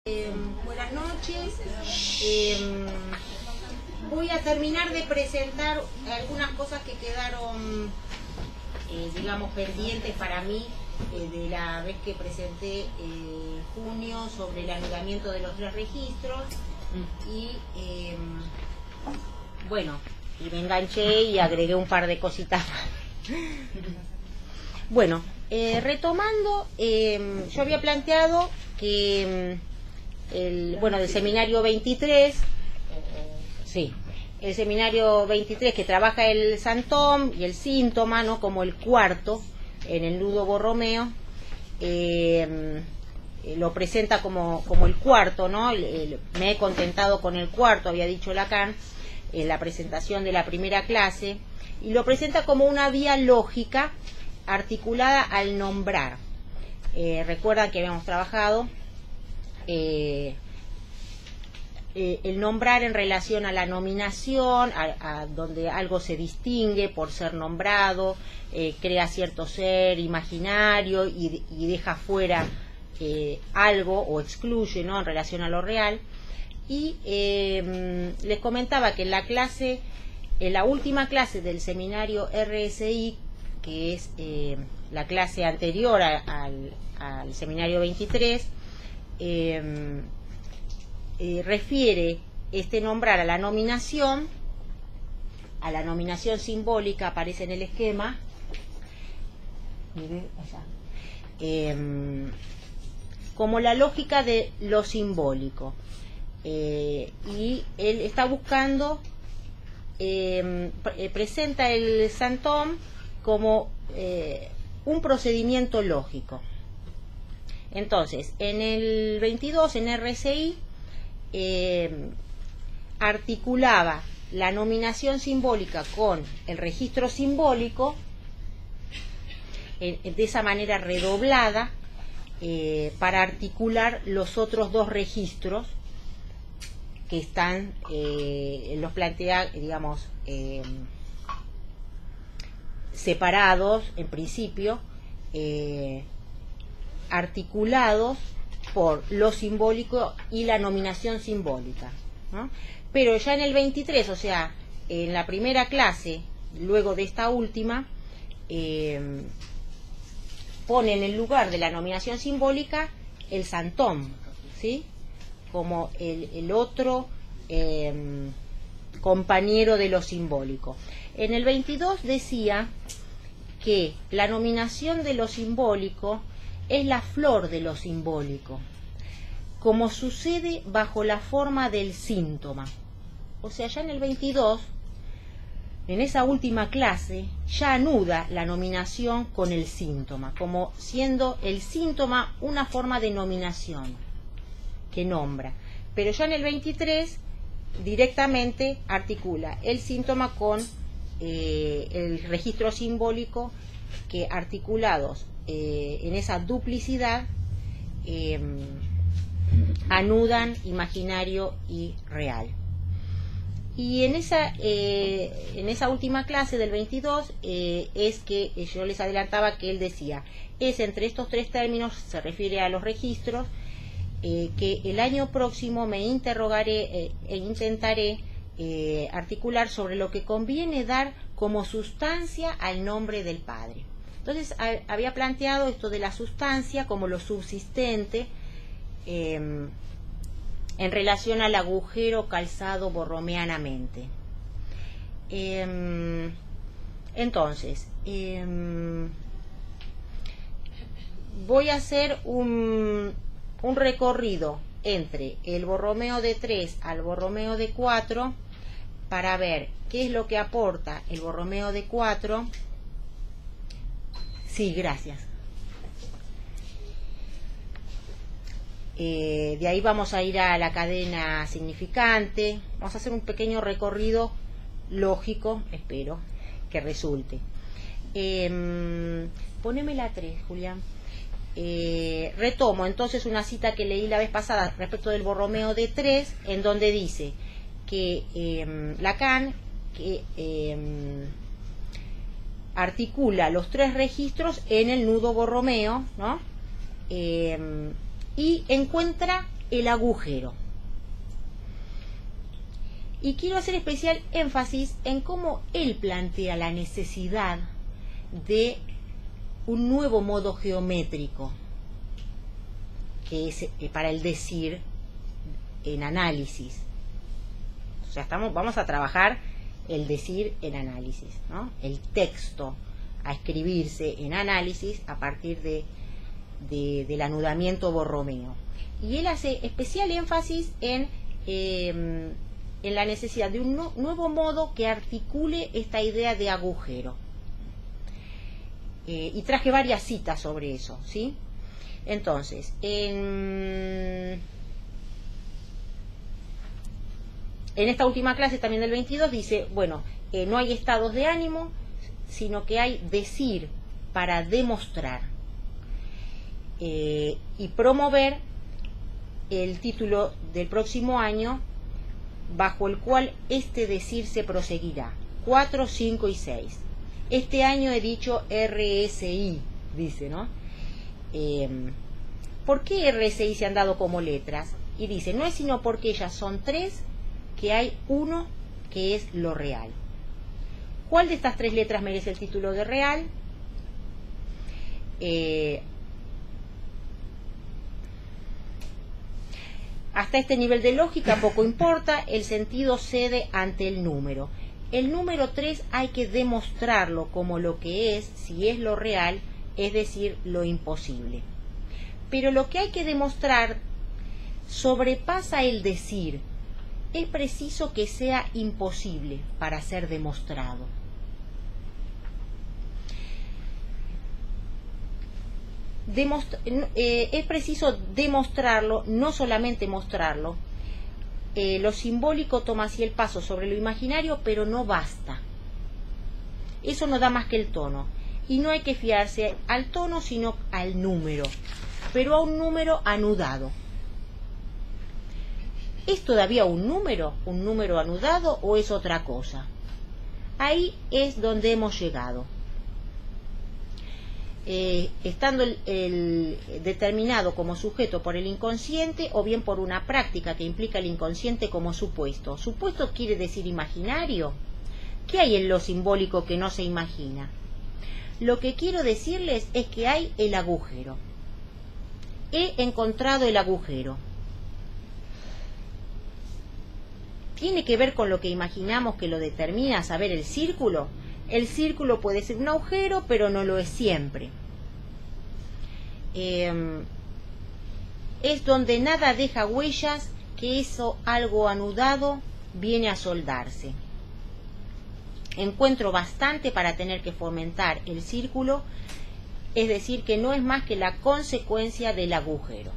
Buenas noches. Voy a terminar de presentar algunas cosas que quedaron, digamos, pendientes para mí de la vez que presenté en junio sobre el anudamiento de los 3 registros. Y bueno, y me enganché y agregué un par de cositas más. Bueno, retomando, yo había planteado que del seminario 23, sí, el seminario 23 que trabaja el Santón y el síntoma, ¿no? Como el cuarto en el nudo Borromeo, lo presenta como el cuarto, ¿no? Me he contentado con el cuarto, había dicho Lacan en la presentación de la primera clase, y lo presenta como una vía lógica articulada al nombrar. Recuerdan que habíamos trabajado el nombrar en relación a la nominación, a donde algo se distingue por ser nombrado, crea cierto ser imaginario y deja fuera algo o excluye, ¿no?, en relación a lo real. Y les comentaba que en la última clase del seminario RSI, que es la clase anterior al seminario 23, refiere este nombrar a la nominación simbólica, aparece en el esquema, como la lógica de lo simbólico, y él está buscando, presenta el Santón como un procedimiento lógico. Entonces, en el 22, en RSI, articulaba la nominación simbólica con el registro simbólico de esa manera redoblada, para articular los otros 2 registros que están, los plantea, digamos, separados en principio, articulados por lo simbólico y la nominación simbólica, ¿no? Pero ya en el 23, o sea, en la primera clase, luego de esta última, pone en el lugar de la nominación simbólica el Santón, ¿sí?, como el otro compañero de lo simbólico. En el 22 decía que la nominación de lo simbólico es la flor de lo simbólico, como sucede bajo la forma del síntoma. O sea, ya en el 22, en esa última clase, ya anuda la nominación con el síntoma, como siendo el síntoma una forma de nominación que nombra. Pero ya en el 23 directamente articula el síntoma con el registro simbólico, que articulados en esa duplicidad anudan imaginario y real. Y en esa última clase del 22 es que yo les adelantaba que él decía, es entre estos 3 términos, se refiere a los registros, que el año próximo me interrogaré e intentaré articular sobre lo que conviene dar como sustancia al nombre del Padre. Entonces había planteado esto de la sustancia como lo subsistente en relación al agujero calzado borromeanamente. Entonces, voy a hacer un recorrido entre el Borromeo de 3 al Borromeo de 4 para ver qué es lo que aporta el Borromeo de 4. Sí, gracias. De ahí vamos a ir a la cadena significante. Vamos a hacer un pequeño recorrido lógico, espero que resulte. Poneme la 3, Julián. Retomo entonces una cita que leí la vez pasada respecto del Borromeo de 3, en donde dice que Lacan articula los 3 registros en el nudo Borromeo, ¿no? Y encuentra el agujero. Y quiero hacer especial énfasis en cómo él plantea la necesidad de un nuevo modo geométrico, que es para el decir en análisis. O sea, vamos a trabajar el decir en análisis, ¿no? El texto a escribirse en análisis a partir del anudamiento Borromeo. Y él hace especial énfasis en la necesidad de un nuevo modo que articule esta idea de agujero. Y traje varias citas sobre eso, ¿sí? Entonces, en esta última clase también del 22 dice, bueno, no hay estados de ánimo, sino que hay decir para demostrar y promover el título del próximo año bajo el cual este decir se proseguirá. 4, 5 y 6. Este año he dicho RSI, dice, ¿no? ¿Por qué RSI se han dado como letras? Y dice, no es sino porque ellas son 3, que hay uno que es lo real. ¿Cuál de estas 3 letras merece el título de real? Hasta este nivel de lógica poco importa, el sentido cede ante el número. El número 3 hay que demostrarlo como lo que es, si es lo real, es decir, lo imposible. Pero lo que hay que demostrar sobrepasa el decir. Es preciso que sea imposible para ser demostrado. Es preciso demostrarlo, no solamente mostrarlo. Lo simbólico toma así el paso sobre lo imaginario, pero no basta. Eso no da más que el tono. Y no hay que fiarse al tono, sino al número, pero a un número anudado. ¿Es todavía un número anudado o es otra cosa? Ahí es donde hemos llegado. Estando el determinado como sujeto por el inconsciente o bien por una práctica que implica el inconsciente como supuesto. ¿Supuesto quiere decir imaginario? ¿Qué hay en lo simbólico que no se imagina? Lo que quiero decirles es que hay el agujero. He encontrado el agujero. ¿Tiene que ver con lo que imaginamos que lo determina, saber el círculo? El círculo puede ser un agujero, pero no lo es siempre. Es donde nada deja huellas, que eso algo anudado viene a soldarse. Encuentro bastante para tener que fomentar el círculo, es decir, que no es más que la consecuencia del agujero.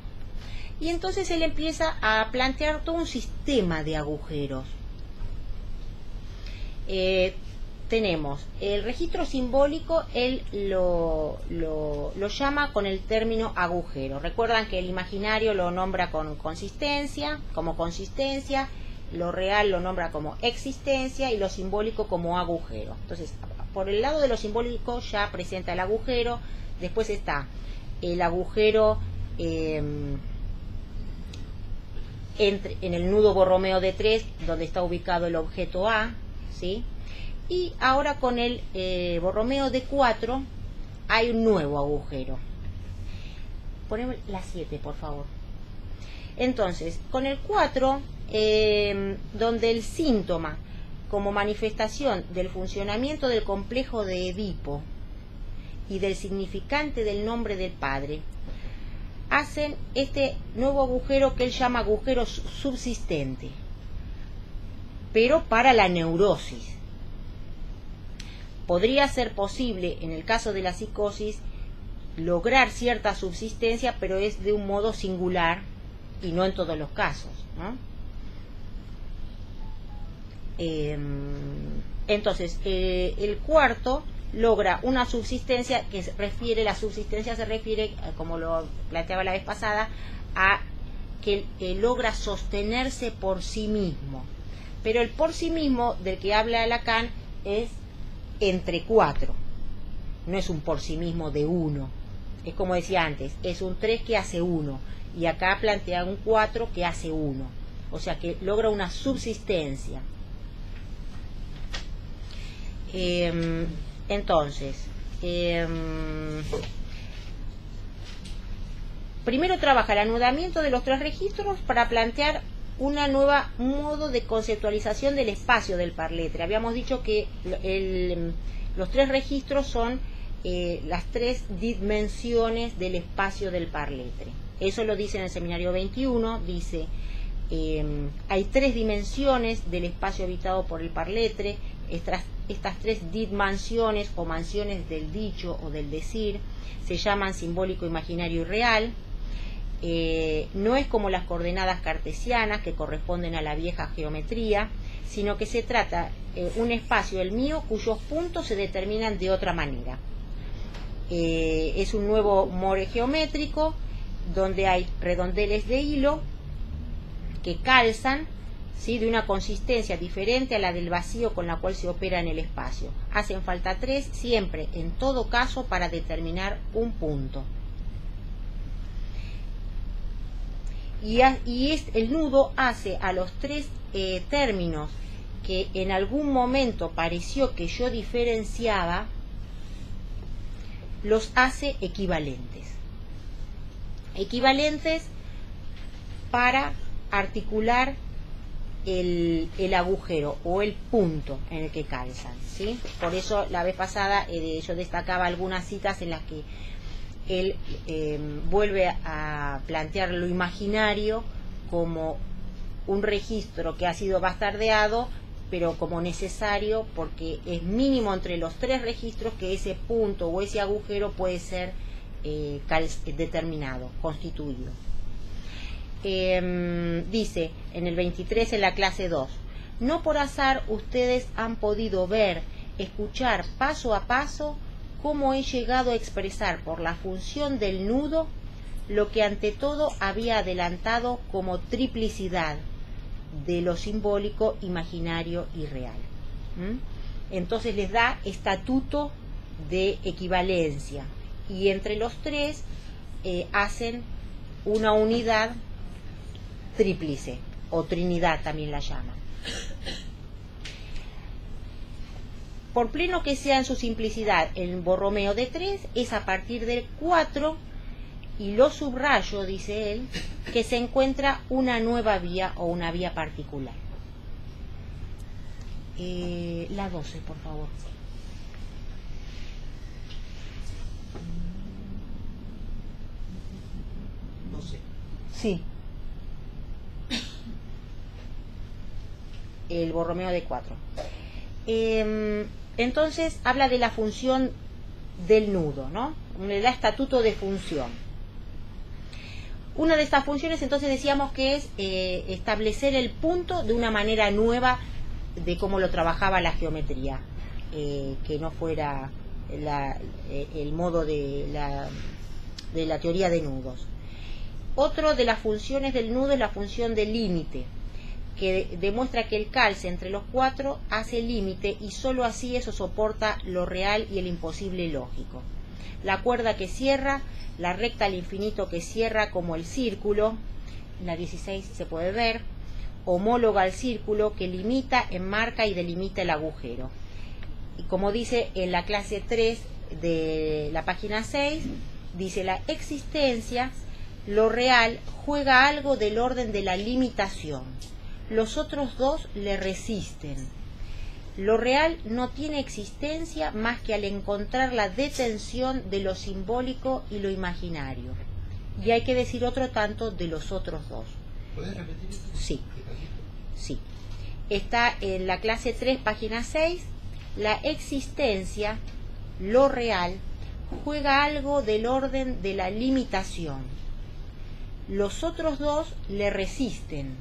Y entonces él empieza a plantear todo un sistema de agujeros. Tenemos el registro simbólico, él lo llama con el término agujero. Recuerdan que el imaginario lo nombra como consistencia, lo real lo nombra como existencia y lo simbólico como agujero. Entonces, por el lado de lo simbólico ya presenta el agujero, después está el agujero en el nudo Borromeo de 3, donde está ubicado el objeto A, ¿sí? Y ahora con el Borromeo de 4 hay un nuevo agujero. Ponemos la 7, por favor. Entonces, con el 4, donde el síntoma como manifestación del funcionamiento del complejo de Edipo y del significante del nombre del padre, hacen este nuevo agujero que él llama agujero subsistente, pero para la neurosis. Podría ser posible, en el caso de la psicosis, lograr cierta subsistencia, pero es de un modo singular y no en todos los casos, ¿no? Entonces, el cuarto logra una subsistencia que la subsistencia se refiere, como lo planteaba la vez pasada, a que logra sostenerse por sí mismo. Pero el por sí mismo del que habla Lacan es entre 4, no es un por sí mismo de 1, Es como decía antes, es un 3 que hace 1, y acá plantea un 4 que hace 1, o sea que logra una subsistencia. Entonces, primero trabaja el anudamiento de los 3 registros para plantear una nueva modo de conceptualización del espacio del parletre. Habíamos dicho que los 3 registros son las 3 dimensiones del espacio del parletre. Eso lo dice en el seminario 21, dice, hay 3 dimensiones del espacio habitado por el parletre. Estas 3 dimensiones o mansiones del dicho o del decir se llaman simbólico, imaginario y real. No es como las coordenadas cartesianas que corresponden a la vieja geometría, sino que se trata un espacio, el mío, cuyos puntos se determinan de otra manera. Es un nuevo more geométrico donde hay redondeles de hilo que calzan, ¿sí?, de una consistencia diferente a la del vacío con la cual se opera en el espacio. Hacen falta 3 siempre, en todo caso, para determinar un punto. Y el nudo hace a los 3 términos que en algún momento pareció que yo diferenciaba, los hace equivalentes. Equivalentes para articular el agujero o el punto en el que calzan, ¿sí? Por eso la vez pasada yo destacaba algunas citas en las que él vuelve a plantear lo imaginario como un registro que ha sido bastardeado, pero como necesario, porque es mínimo entre los 3 registros que ese punto o ese agujero puede ser determinado, constituido. Dice en el 23 en la clase 2, no por azar ustedes han podido ver, escuchar paso a paso cómo he llegado a expresar por la función del nudo lo que ante todo había adelantado como triplicidad de lo simbólico, imaginario y real. Entonces les da estatuto de equivalencia, y entre los 3 hacen una unidad tríplice, o trinidad también la llaman. Por pleno que sea en su simplicidad el Borromeo de 3, es a partir del 4, y lo subrayo, dice él, que se encuentra una nueva vía o una vía particular. La 12, por favor. No sé. Sí. El Borromeo de 4. Entonces habla de la función del nudo, ¿no? Le da estatuto de función. Una de estas funciones, entonces, decíamos que es establecer el punto de una manera nueva de cómo lo trabajaba la geometría, que no fuera el modo de la teoría de nudos. Otro de las funciones del nudo es la función del límite, que demuestra que el calce entre los 4 hace límite, y sólo así eso soporta lo real y el imposible lógico. La cuerda que cierra, la recta al infinito que cierra como el círculo, en la 16 se puede ver, homóloga al círculo que limita, enmarca y delimita el agujero. Y como dice en la clase 3 de la página 6, dice la existencia, lo real juega algo del orden de la limitación. Los otros 2 le resisten. Lo real no tiene existencia más que al encontrar la detención de lo simbólico y lo imaginario. Y hay que decir otro tanto de los otros 2. ¿Puedes repetir eso? Sí. Sí. Está en la clase 3, página 6. La existencia, lo real, juega algo del orden de la limitación. Los otros 2 le resisten.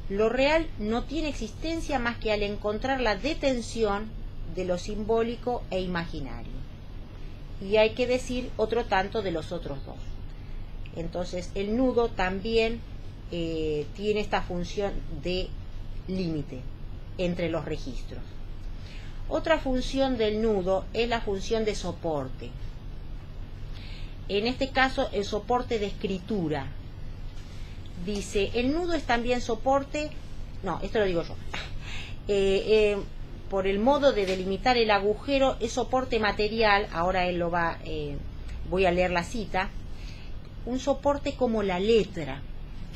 Lo real no tiene existencia más que al encontrar la detención de lo simbólico e imaginario. Y hay que decir otro tanto de los otros 2. Entonces el nudo también tiene esta función de límite entre los registros. Otra función del nudo es la función de soporte. en este caso el soporte de escritura. Dice, el nudo es también soporte, no, esto lo digo yo, por el modo de delimitar el agujero, es soporte material, ahora él lo va, voy a leer la cita, un soporte como la letra,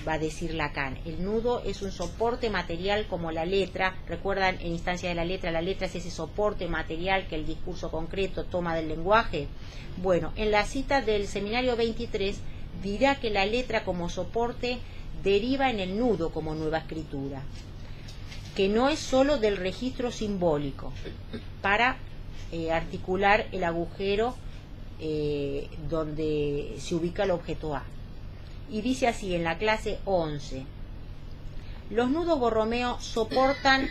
va a decir Lacan. El nudo es un soporte material como la letra. Recuerdan, en instancia de la letra es ese soporte material que el discurso concreto toma del lenguaje. Bueno, en la cita del seminario 23 dirá que la letra como soporte deriva en el nudo como nueva escritura, que no es sólo del registro simbólico para articular el agujero donde se ubica el objeto A. Y dice así en la clase 11, los nudos Borromeo soportan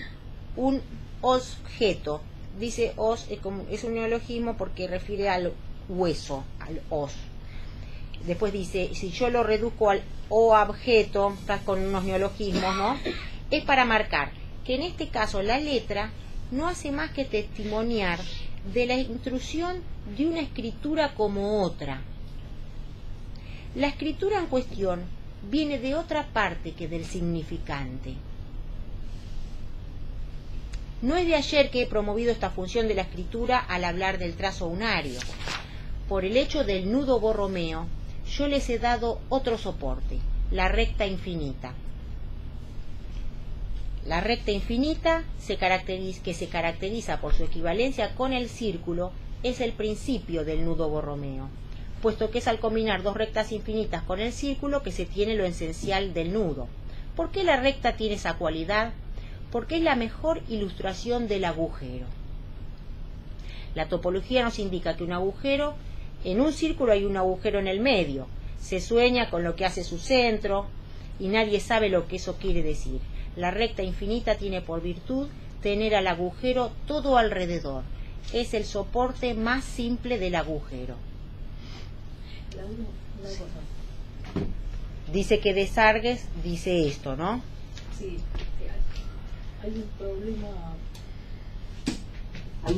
un objeto. Dice os, es un neologismo porque refiere al hueso, al os. Después dice, si yo lo reduzco al o objeto, estás con unos neologismos, ¿no? Es para marcar que en este caso la letra no hace más que testimoniar de la intrusión de una escritura como otra. La escritura en cuestión viene de otra parte que del significante. No es de ayer que he promovido esta función de la escritura al hablar del trazo unario. Por el hecho del nudo Borromeo, yo les he dado otro soporte, la recta infinita. La recta infinita, que se caracteriza por su equivalencia con el círculo, es el principio del nudo Borromeo, puesto que es al combinar dos rectas infinitas con el círculo que se tiene lo esencial del nudo. ¿Por qué la recta tiene esa cualidad? Porque es la mejor ilustración del agujero. La topología nos indica que un agujero, en un círculo hay un agujero en el medio, se sueña con lo que hace su centro y nadie sabe lo que eso quiere decir. La recta infinita tiene por virtud tener al agujero todo alrededor. Es el soporte más simple del agujero. Dice que de Sargues dice esto, ¿no? Sí, hay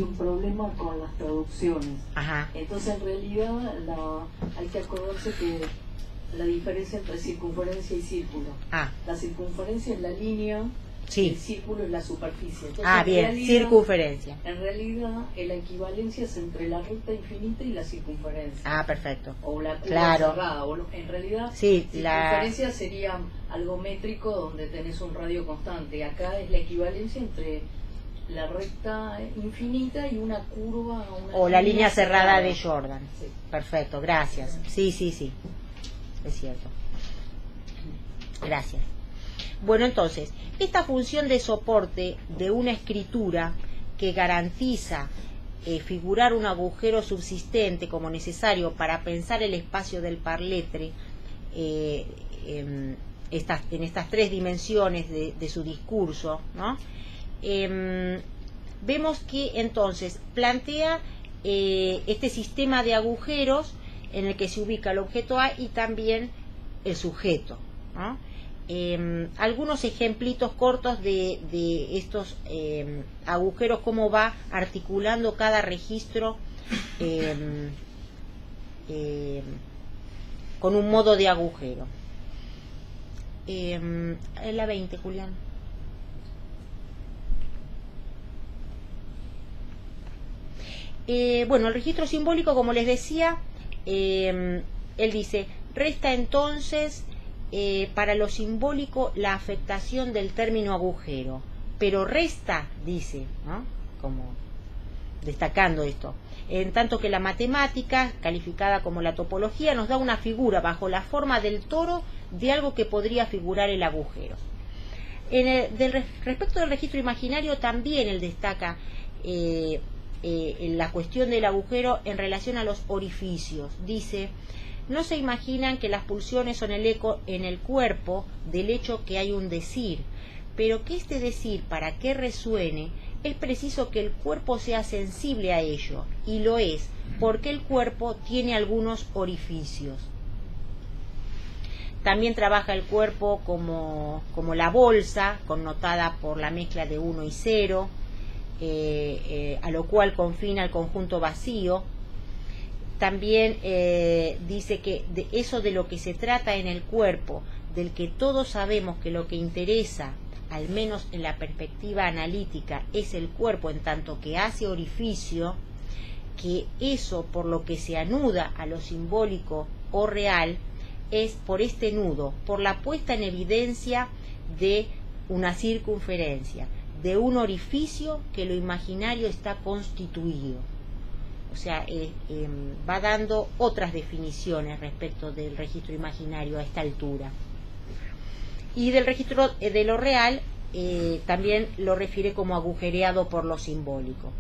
un problema con las traducciones. Ajá. Entonces, en realidad, hay que acordarse que la diferencia entre circunferencia y círculo. La circunferencia es la línea, sí. El círculo es la superficie. Entonces, bien, realidad, circunferencia. En realidad, la equivalencia es entre la recta infinita y la circunferencia. Perfecto. O la curva claro. cerrada. En realidad, sí, circunferencia sería algo métrico donde tenés un radio constante. Acá es la equivalencia entre la recta infinita y una curva. O la línea cerrada de Jordan. Sí. Perfecto, gracias. Sí, es cierto. Gracias. Bueno, entonces, esta función de soporte de una escritura que garantiza figurar un agujero subsistente como necesario para pensar el espacio del parletre en estas tres dimensiones de su discurso, ¿no? Vemos que entonces plantea este sistema de agujeros en el que se ubica el objeto A y también el sujeto, ¿no? Algunos ejemplitos cortos de estos agujeros, cómo va articulando cada registro con un modo de agujero. En la 20, Julián. Bueno, el registro simbólico, como les decía, él dice, resta entonces para lo simbólico la afectación del término agujero, pero resta, dice, ¿no? Como destacando esto, en tanto que la matemática, calificada como la topología, nos da una figura bajo la forma del toro de algo que podría figurar el agujero. Respecto del registro imaginario, también él destaca la cuestión del agujero en relación a los orificios. Dice, no se imaginan que las pulsiones son el eco en el cuerpo del hecho que hay un decir, pero que este decir, para que resuene, es preciso que el cuerpo sea sensible a ello, y lo es, porque el cuerpo tiene algunos orificios. También trabaja el cuerpo como la bolsa, connotada por la mezcla de 1 y 0, a lo cual confina el conjunto vacío. También dice que de eso de lo que se trata en el cuerpo, del que todos sabemos que lo que interesa, al menos en la perspectiva analítica, es el cuerpo en tanto que hace orificio, que eso por lo que se anuda a lo simbólico o real es por este nudo, por la puesta en evidencia de una circunferencia, de un orificio que lo imaginario está constituido. O sea, va dando otras definiciones respecto del registro imaginario a esta altura. Y del registro de lo real también lo refiere como agujereado por lo simbólico.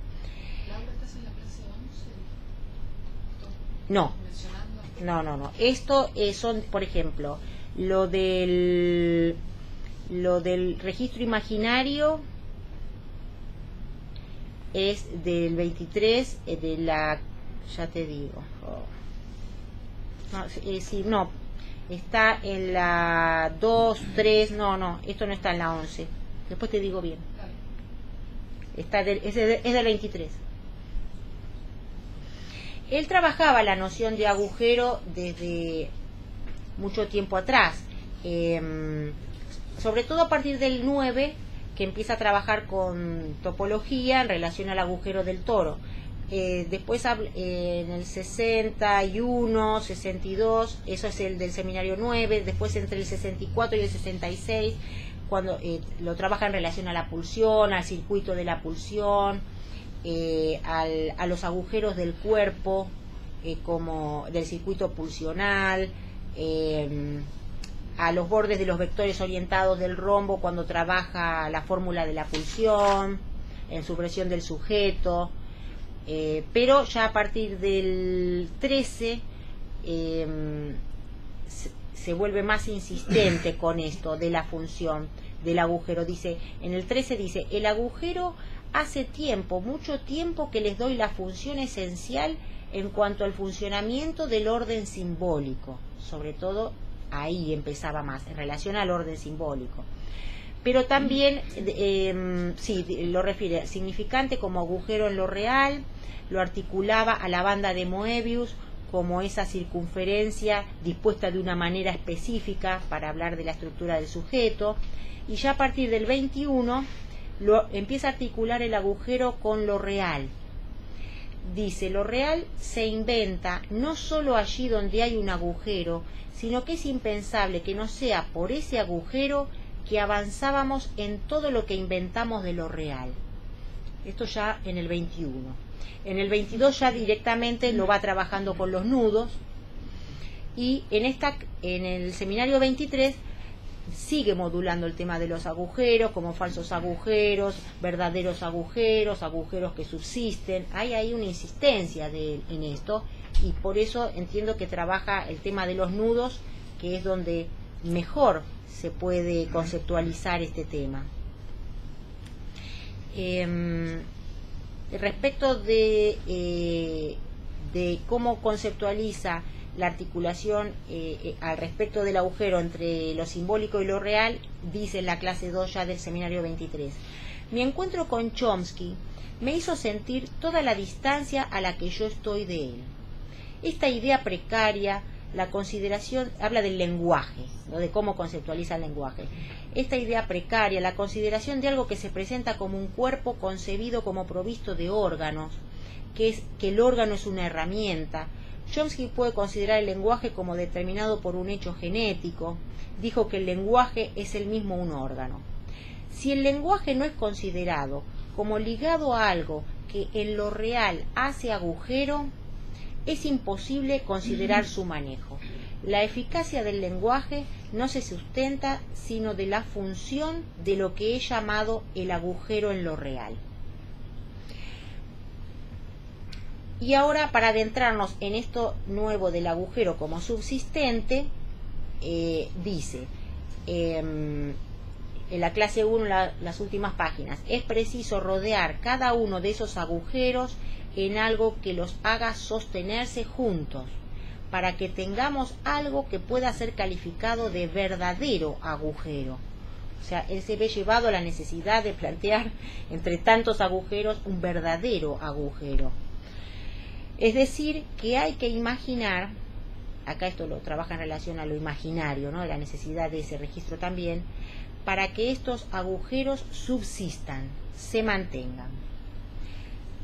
Laura, ¿estás en la clase 11? No, Mencionando. no. Esto son, por ejemplo, lo del registro imaginario es del 23 de la, ya te digo, no, está en la 2, 3, no, esto no está en la 11, después te digo bien, es del 23. Él trabajaba la noción de agujero desde mucho tiempo atrás, sobre todo a partir del 9, que empieza a trabajar con topología en relación al agujero del toro. Después en el 61, 62, eso es el del seminario 9, después entre el 64 y el 66, cuando lo trabaja en relación a la pulsión, al circuito de la pulsión, a los agujeros del cuerpo, como del circuito pulsional, a los bordes de los vectores orientados del rombo cuando trabaja la fórmula de la pulsión, en supresión del sujeto, pero ya a partir del 13 se vuelve más insistente con esto de la función del agujero. Dice, en el 13 dice, el agujero hace tiempo, mucho tiempo que les doy la función esencial en cuanto al funcionamiento del orden simbólico, sobre todo ahí empezaba más, en relación al orden simbólico. Pero también, lo refiere significante como agujero en lo real, lo articulaba a la banda de Moebius como esa circunferencia dispuesta de una manera específica para hablar de la estructura del sujeto, y ya a partir del 21 empieza a articular el agujero con lo real. Dice, lo real se inventa no solo allí donde hay un agujero, sino que es impensable que no sea por ese agujero que avanzábamos en todo lo que inventamos de lo real. Esto ya en el 21. En el 22 ya directamente lo va trabajando con los nudos, y en el seminario 23 sigue modulando el tema de los agujeros como falsos agujeros, verdaderos agujeros, agujeros que subsisten. Hay ahí una insistencia en esto, y por eso entiendo que trabaja el tema de los nudos, que es donde mejor se puede conceptualizar este tema. Respecto de cómo conceptualiza la articulación al respecto del agujero entre lo simbólico y lo real, dice en la clase 2 ya del seminario 23. Mi encuentro con Chomsky me hizo sentir toda la distancia a la que yo estoy de él. Esta idea precaria, la consideración, habla del lenguaje, ¿no? De cómo conceptualiza el lenguaje. Esta idea precaria, la consideración de algo que se presenta como un cuerpo concebido como provisto de órganos, que el órgano es una herramienta. Chomsky puede considerar el lenguaje como determinado por un hecho genético. Dijo que el lenguaje es el mismo un órgano. Si el lenguaje no es considerado como ligado a algo que en lo real hace agujero, es imposible considerar su manejo. La eficacia del lenguaje no se sustenta sino de la función de lo que he llamado el agujero en lo real. Y ahora, para adentrarnos en esto nuevo del agujero como subsistente, dice, en la clase 1, las últimas páginas, es preciso rodear cada uno de esos agujeros en algo que los haga sostenerse juntos, para que tengamos algo que pueda ser calificado de verdadero agujero. O sea, él se ve llevado a la necesidad de plantear entre tantos agujeros un verdadero agujero. Es decir, que hay que imaginar, acá esto lo trabaja en relación a lo imaginario, ¿no? La necesidad de ese registro también, para que estos agujeros subsistan, se mantengan.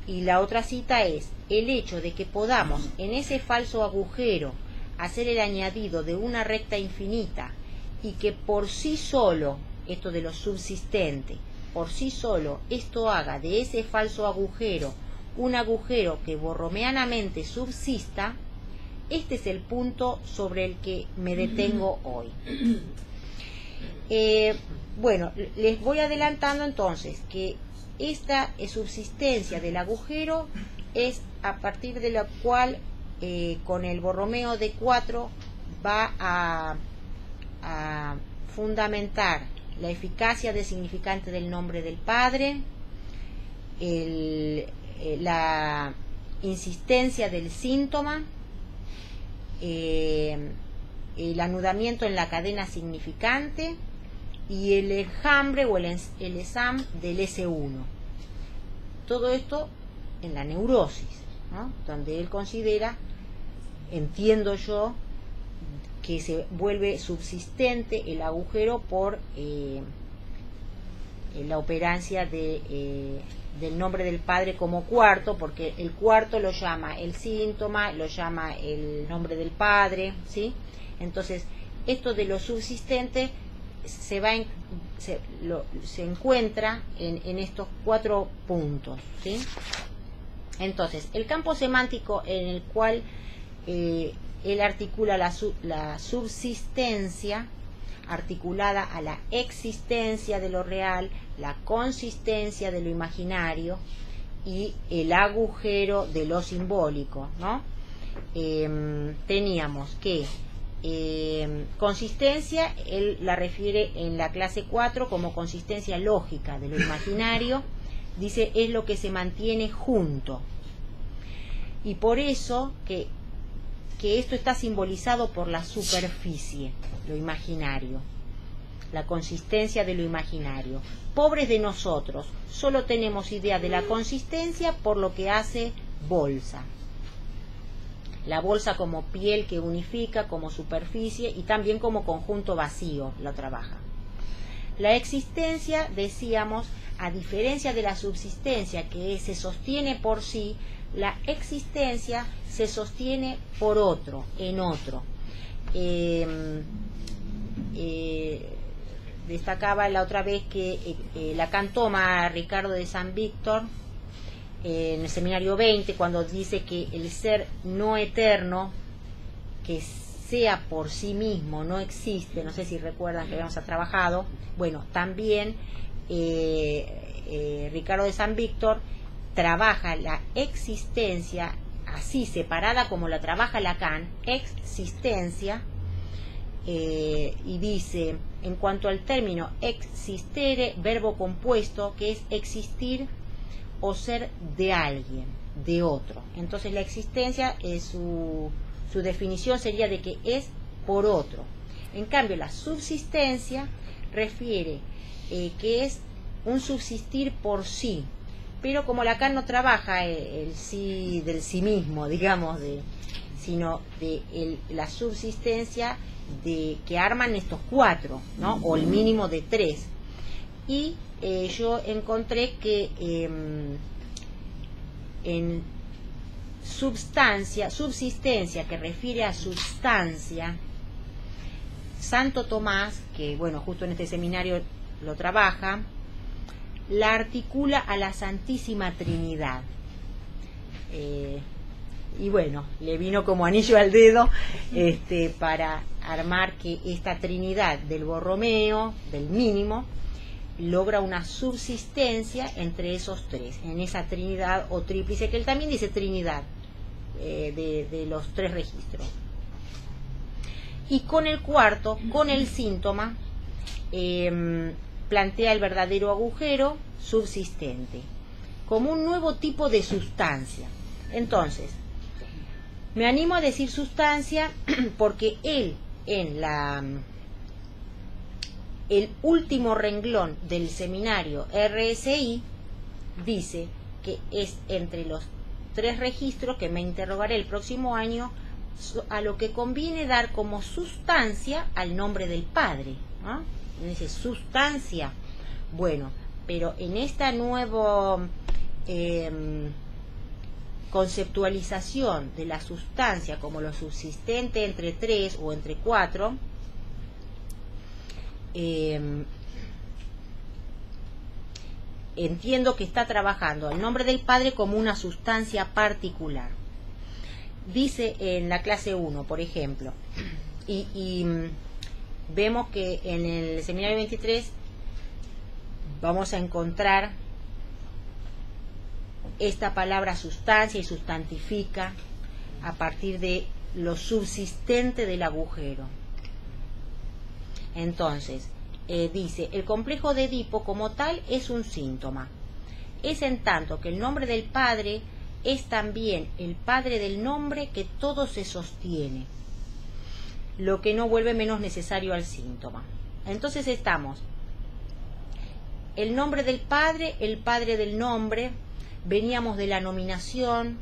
Y la otra cita es: el hecho de que podamos en ese falso agujero hacer el añadido de una recta infinita y que por sí solo, esto de lo subsistente, por sí solo esto haga de ese falso agujero un agujero que borromeanamente subsista, este es el punto sobre el que me detengo hoy. Bueno, les voy adelantando entonces que esta subsistencia del agujero es a partir de la cual con el borromeo de 4 va a fundamentar la eficacia de significante del nombre del Padre, la insistencia del síntoma, el anudamiento en la cadena significante y el enjambre o el ESAM del S1. Todo esto en la neurosis, ¿no? Donde él considera, entiendo yo, que se vuelve subsistente el agujero por la operancia del nombre del Padre como cuarto, porque el cuarto lo llama el síntoma, lo llama el nombre del Padre, ¿sí? Entonces, esto de lo subsistente se encuentra en estos 4 puntos, ¿sí? Entonces, el campo semántico en el cual él articula la subsistencia, articulada a la existencia de lo real, la consistencia de lo imaginario y el agujero de lo simbólico, ¿no? Teníamos que consistencia, él la refiere en la clase 4 como consistencia lógica de lo imaginario, dice es lo que se mantiene junto, y por eso que esto está simbolizado por la superficie, lo imaginario, la consistencia de lo imaginario. Pobres de nosotros, solo tenemos idea de la consistencia por lo que hace bolsa. La bolsa como piel que unifica, como superficie y también como conjunto vacío lo trabaja. La existencia, decíamos, a diferencia de la subsistencia que se sostiene por sí, la existencia se sostiene por otro, en otro. Destacaba la otra vez que Lacan toma a Ricardo de San Víctor en el seminario 20 cuando dice que el ser no eterno, que sea por sí mismo, no existe. No sé si recuerdan que habíamos trabajado. Bueno, también Ricardo de San Víctor trabaja la existencia así separada como la trabaja Lacan, existencia, y dice, en cuanto al término existere, verbo compuesto, que es existir o ser de alguien, de otro. Entonces la existencia, su definición sería de que es por otro. En cambio, la subsistencia refiere que es un subsistir por sí, pero como Lacan no trabaja el sí del sí mismo, digamos, sino de la subsistencia de que arman estos 4, ¿no? O el mínimo de 3. Y yo encontré que en subsistencia, que refiere a sustancia, Santo Tomás, que bueno, justo en este seminario lo trabaja, la articula a la Santísima Trinidad. Y bueno, le vino como anillo al dedo para armar que esta Trinidad del Borromeo, del mínimo, logra una subsistencia entre esos 3, en esa Trinidad o tríplice, que él también dice Trinidad, de los 3 registros. Y con el cuarto, con el síntoma, plantea el verdadero agujero subsistente como un nuevo tipo de sustancia. Entonces, me animo a decir sustancia porque él en el último renglón del seminario RSI dice que es entre los 3 registros que me interrogaré el próximo año, a lo que conviene dar como sustancia al nombre del Padre, ¿no? Dice sustancia. Bueno, pero en esta nueva conceptualización de la sustancia como lo subsistente entre 3 o entre 4, entiendo que está trabajando el nombre del Padre como una sustancia particular. Dice en la clase 1, por ejemplo, y vemos que en el seminario 23 vamos a encontrar esta palabra sustancia y sustantifica a partir de lo subsistente del agujero. Entonces, dice, el complejo de Edipo como tal es un síntoma. Es en tanto que el nombre del Padre es también el Padre del nombre que todo se sostiene, lo que no vuelve menos necesario al síntoma. Entonces estamos, el nombre del Padre, el Padre del nombre, veníamos de la nominación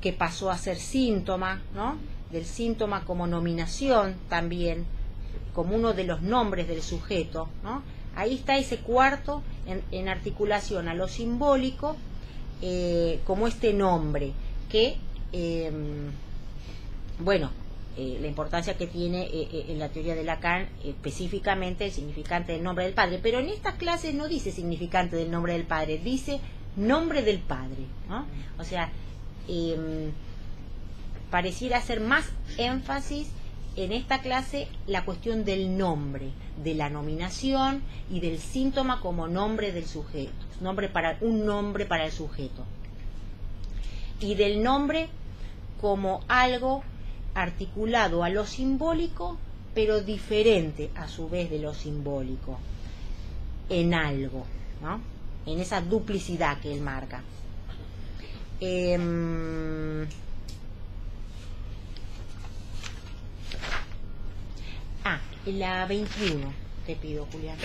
que pasó a ser síntoma, ¿no? Del síntoma como nominación también, como uno de los nombres del sujeto, ¿no? Ahí está ese cuarto en articulación a lo simbólico, como este nombre, que, la importancia que tiene en la teoría de Lacan, específicamente el significante del nombre del Padre. Pero en estas clases no dice significante del nombre del Padre, dice nombre del Padre, ¿no? O sea, pareciera hacer más énfasis en esta clase la cuestión del nombre, de la nominación y del síntoma como nombre del sujeto, un nombre para el sujeto, y del nombre como algo articulado a lo simbólico, pero diferente a su vez de lo simbólico, en algo, ¿no? En esa duplicidad que él marca. En la 21 te pido, Julián.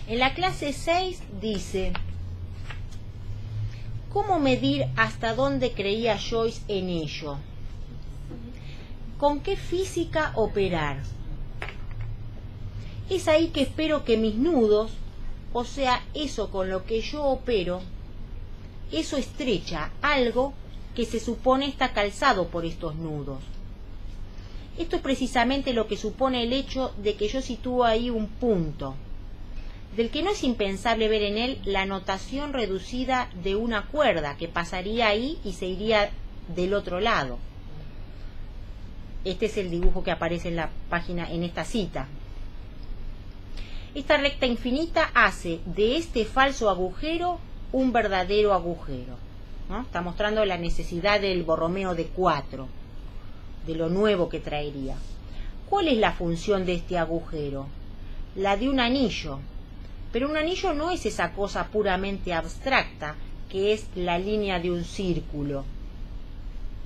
En la clase 6 dice: ¿cómo medir hasta dónde creía Joyce en ello? ¿Con qué física operar? Es ahí que espero que mis nudos, o sea, eso con lo que yo opero, eso estrecha algo que se supone está calzado por estos nudos. Esto es precisamente lo que supone el hecho de que yo sitúo ahí un punto, del que no es impensable ver en él la notación reducida de una cuerda que pasaría ahí y se iría del otro lado. Este es el dibujo que aparece en la página, en esta cita. Esta recta infinita hace de este falso agujero un verdadero agujero, ¿no? Está mostrando la necesidad del Borromeo de 4, de lo nuevo que traería. ¿Cuál es la función de este agujero? La de un anillo. Pero un anillo no es esa cosa puramente abstracta que es la línea de un círculo.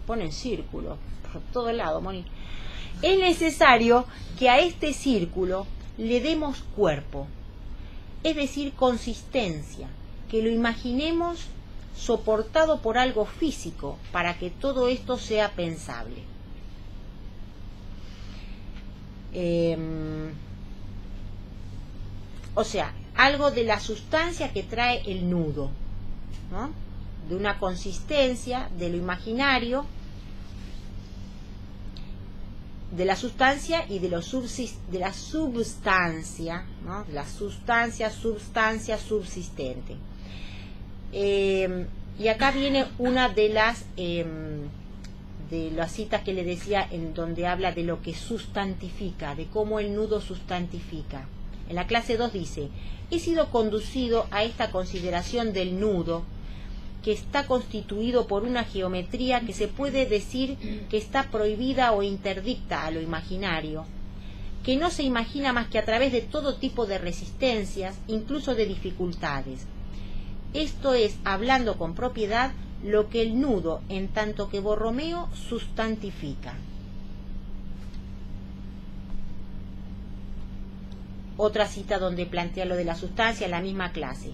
Ponen círculo por todo lado, Moni. Es necesario que a este círculo le demos cuerpo, es decir, consistencia, que lo imaginemos soportado por algo físico para que todo esto sea pensable. O sea, algo de la sustancia que trae el nudo, ¿no? De una consistencia, de lo imaginario, de la sustancia y de la substancia, ¿no? La sustancia subsistente. Y acá viene una de las citas que le decía, en donde habla de lo que sustantifica, de cómo el nudo sustantifica. En la clase 2 dice: he sido conducido a esta consideración del nudo, que está constituido por una geometría que se puede decir que está prohibida o interdicta a lo imaginario, que no se imagina más que a través de todo tipo de resistencias, incluso de dificultades. Esto es, hablando con propiedad, lo que el nudo, en tanto que Borromeo, sustantifica. Otra cita donde plantea lo de la sustancia en la misma clase.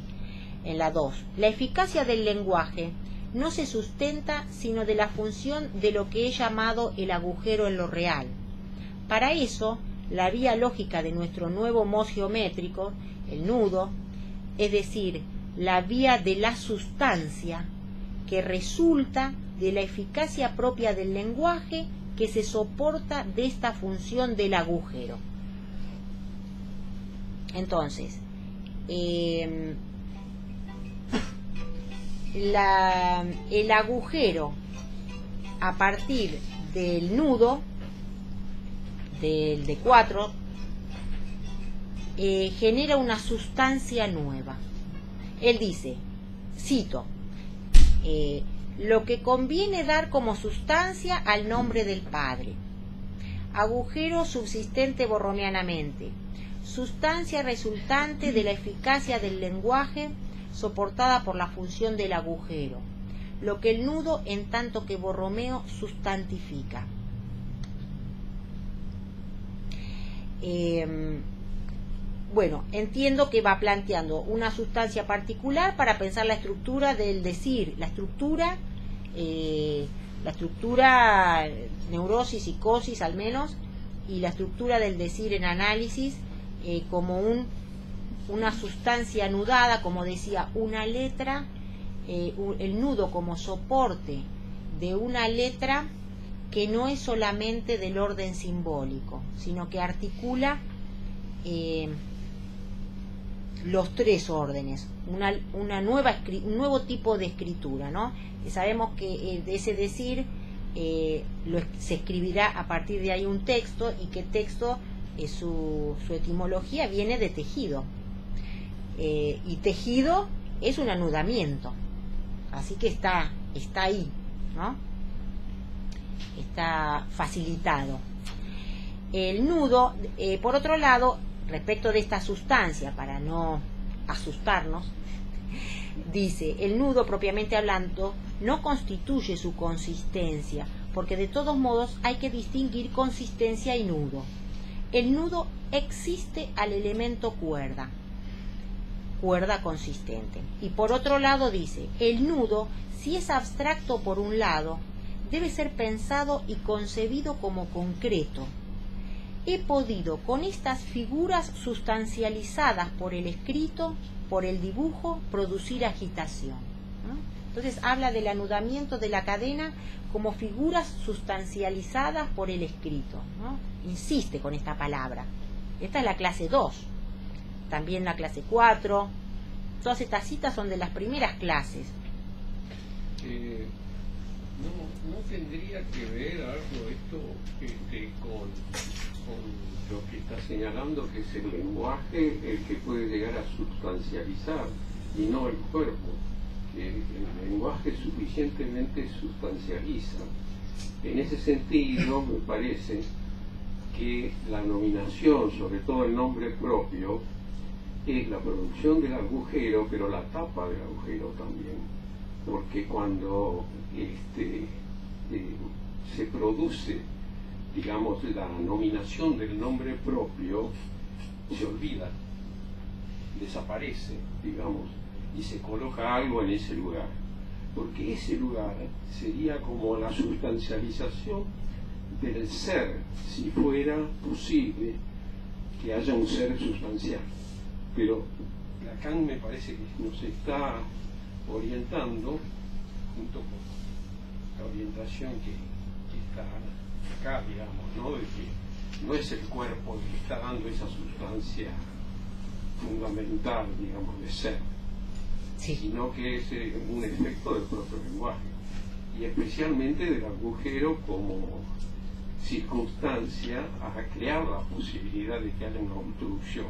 En la 2, la eficacia del lenguaje no se sustenta sino de la función de lo que he llamado el agujero en lo real. Para eso, la vía lógica de nuestro nuevo mod geométrico, el nudo, es decir, la vía de la sustancia que resulta de la eficacia propia del lenguaje que se soporta de esta función del agujero. Entonces, el agujero a partir del nudo del D4 genera una sustancia nueva. Él dice, cito, lo que conviene dar como sustancia al nombre del Padre. Agujero subsistente borromeanamente, sustancia resultante de la eficacia del lenguaje soportada por la función del agujero, lo que el nudo en tanto que Borromeo sustantifica. Bueno, entiendo que va planteando una sustancia particular para pensar la estructura del decir, la estructura neurosis, psicosis al menos, y la estructura del decir en análisis como una sustancia anudada, como decía, una letra, el nudo como soporte de una letra que no es solamente del orden simbólico, sino que articula los tres órdenes, un nuevo tipo de escritura, ¿no? Sabemos que de ese decir se escribirá a partir de ahí un texto, y que texto, su etimología viene de tejido, y tejido es un anudamiento, así que está ahí, ¿no? Está facilitado. El nudo, por otro lado, respecto de esta sustancia, para no asustarnos, dice, el nudo propiamente hablando no constituye su consistencia, porque de todos modos hay que distinguir consistencia y nudo. El nudo existe al elemento cuerda consistente. Y por otro lado dice, el nudo, si es abstracto por un lado, debe ser pensado y concebido como concreto. He podido con estas figuras sustancializadas por el escrito, por el dibujo, producir agitación, ¿no? Entonces habla del anudamiento de la cadena como figuras sustancializadas por el escrito, ¿no? Insiste con esta palabra. Esta es la clase 2, también la clase 4. Todas estas citas son de las primeras clases. ¿No tendría que ver algo esto con lo que está señalando, que es el lenguaje el que puede llegar a sustancializar y no el cuerpo? Que el lenguaje suficientemente sustancializa. En ese sentido, me parece que la nominación, sobre todo el nombre propio, es la producción del agujero, pero la tapa del agujero también, porque cuando se produce, digamos, la nominación del nombre propio, se olvida, desaparece, digamos, y se coloca algo en ese lugar, porque ese lugar sería como la sustancialización del ser, si fuera posible que haya un ser sustancial. Pero Lacan me parece que nos está orientando, junto con la orientación que está acá, digamos, ¿no? De que no es el cuerpo el que está dando esa sustancia fundamental, digamos, de ser, Sí. sino que es un efecto del propio lenguaje, y especialmente del agujero como circunstancia a crear la posibilidad de que haya una obstrucción,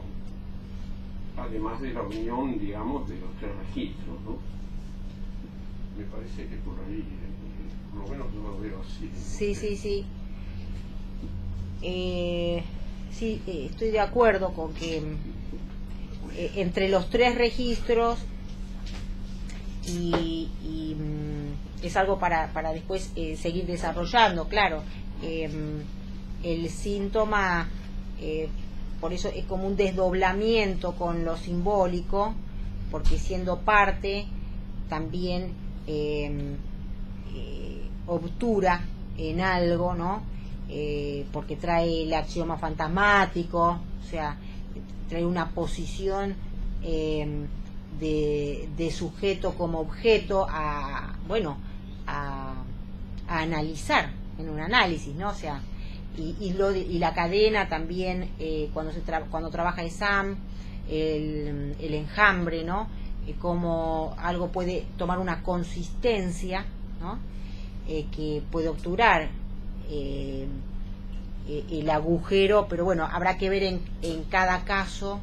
además de la unión, digamos, de los tres registros, ¿no? Me parece que por ahí, por lo menos yo lo veo así. Sí. Sí, estoy de acuerdo con que entre los tres registros y es algo para después seguir desarrollando, claro. El síntoma, por eso es como un desdoblamiento con lo simbólico, porque siendo parte también obtura en algo, ¿no? Porque trae el axioma fantasmático, o sea, trae una posición de sujeto como objeto a analizar en un análisis, ¿no? O sea, y la cadena también, cuando trabaja Sam, el enjambre, ¿no? Como algo puede tomar una consistencia, ¿no? Que puede obturar el agujero, pero bueno, habrá que ver en cada caso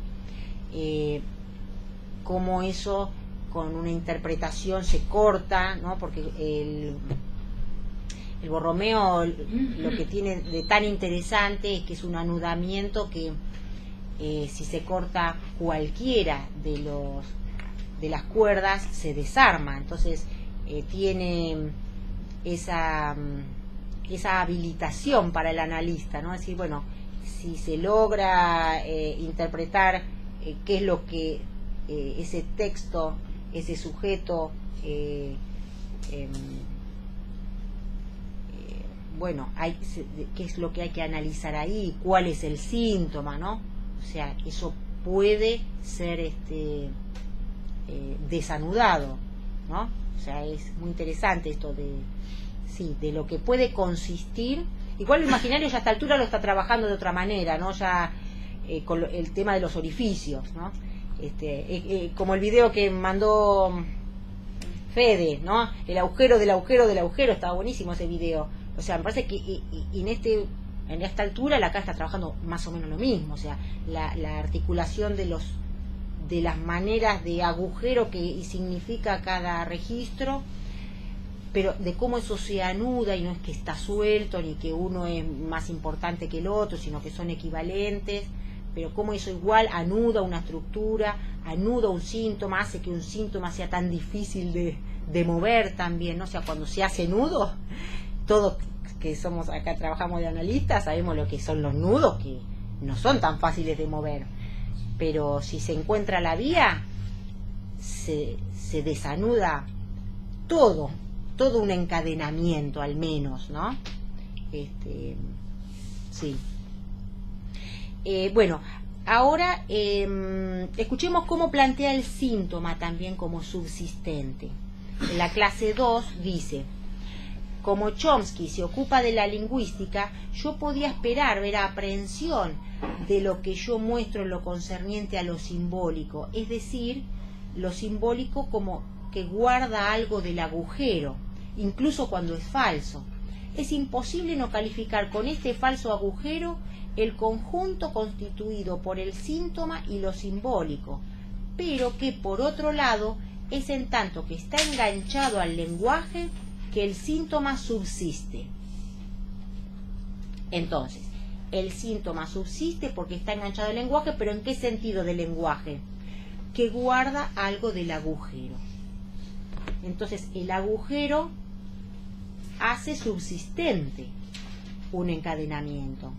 cómo eso con una interpretación se corta, ¿no? Porque el Borromeo lo que tiene de tan interesante es que es un anudamiento que si se corta cualquiera de las cuerdas se desarma, entonces tiene esa habilitación para el analista, ¿no? Es decir, bueno, si se logra interpretar qué es lo que ese texto, ese sujeto qué es lo que hay que analizar ahí, cuál es el síntoma, ¿no? O sea, eso puede ser desanudado, ¿no? O sea, es muy interesante esto de lo que puede consistir. Igual lo imaginario ya a esta altura lo está trabajando de otra manera, ¿no? Ya con el tema de los orificios, ¿no? Como el video que mandó Fede, ¿no? El agujero del agujero del agujero, estaba buenísimo ese video. O sea, me parece que en esta altura la acá está trabajando más o menos lo mismo, o sea, la articulación de las maneras de agujero que significa cada registro, pero de cómo eso se anuda, y no es que está suelto ni que uno es más importante que el otro, sino que son equivalentes, pero cómo eso igual anuda una estructura, anuda un síntoma, hace que un síntoma sea tan difícil de mover también, ¿no? O sea, cuando se hace nudo, todos que somos acá, trabajamos de analistas, sabemos lo que son los nudos, que no son tan fáciles de mover, pero si se encuentra la vía, se desanuda todo un encadenamiento al menos, ¿no? Sí. Bueno, ahora escuchemos cómo plantea el síntoma también como subsistente. En la clase 2 dice: como Chomsky se ocupa de la lingüística, yo podía esperar ver aprehensión de lo que yo muestro en lo concerniente a lo simbólico, es decir, lo simbólico como que guarda algo del agujero, incluso cuando es falso. Es imposible no calificar con este falso agujero el conjunto constituido por el síntoma y lo simbólico, pero que por otro lado es en tanto que está enganchado al lenguaje que el síntoma subsiste. Entonces, el síntoma subsiste porque está enganchado al lenguaje, pero ¿en qué sentido del lenguaje? Que guarda algo del agujero. Entonces, el agujero hace subsistente un encadenamiento.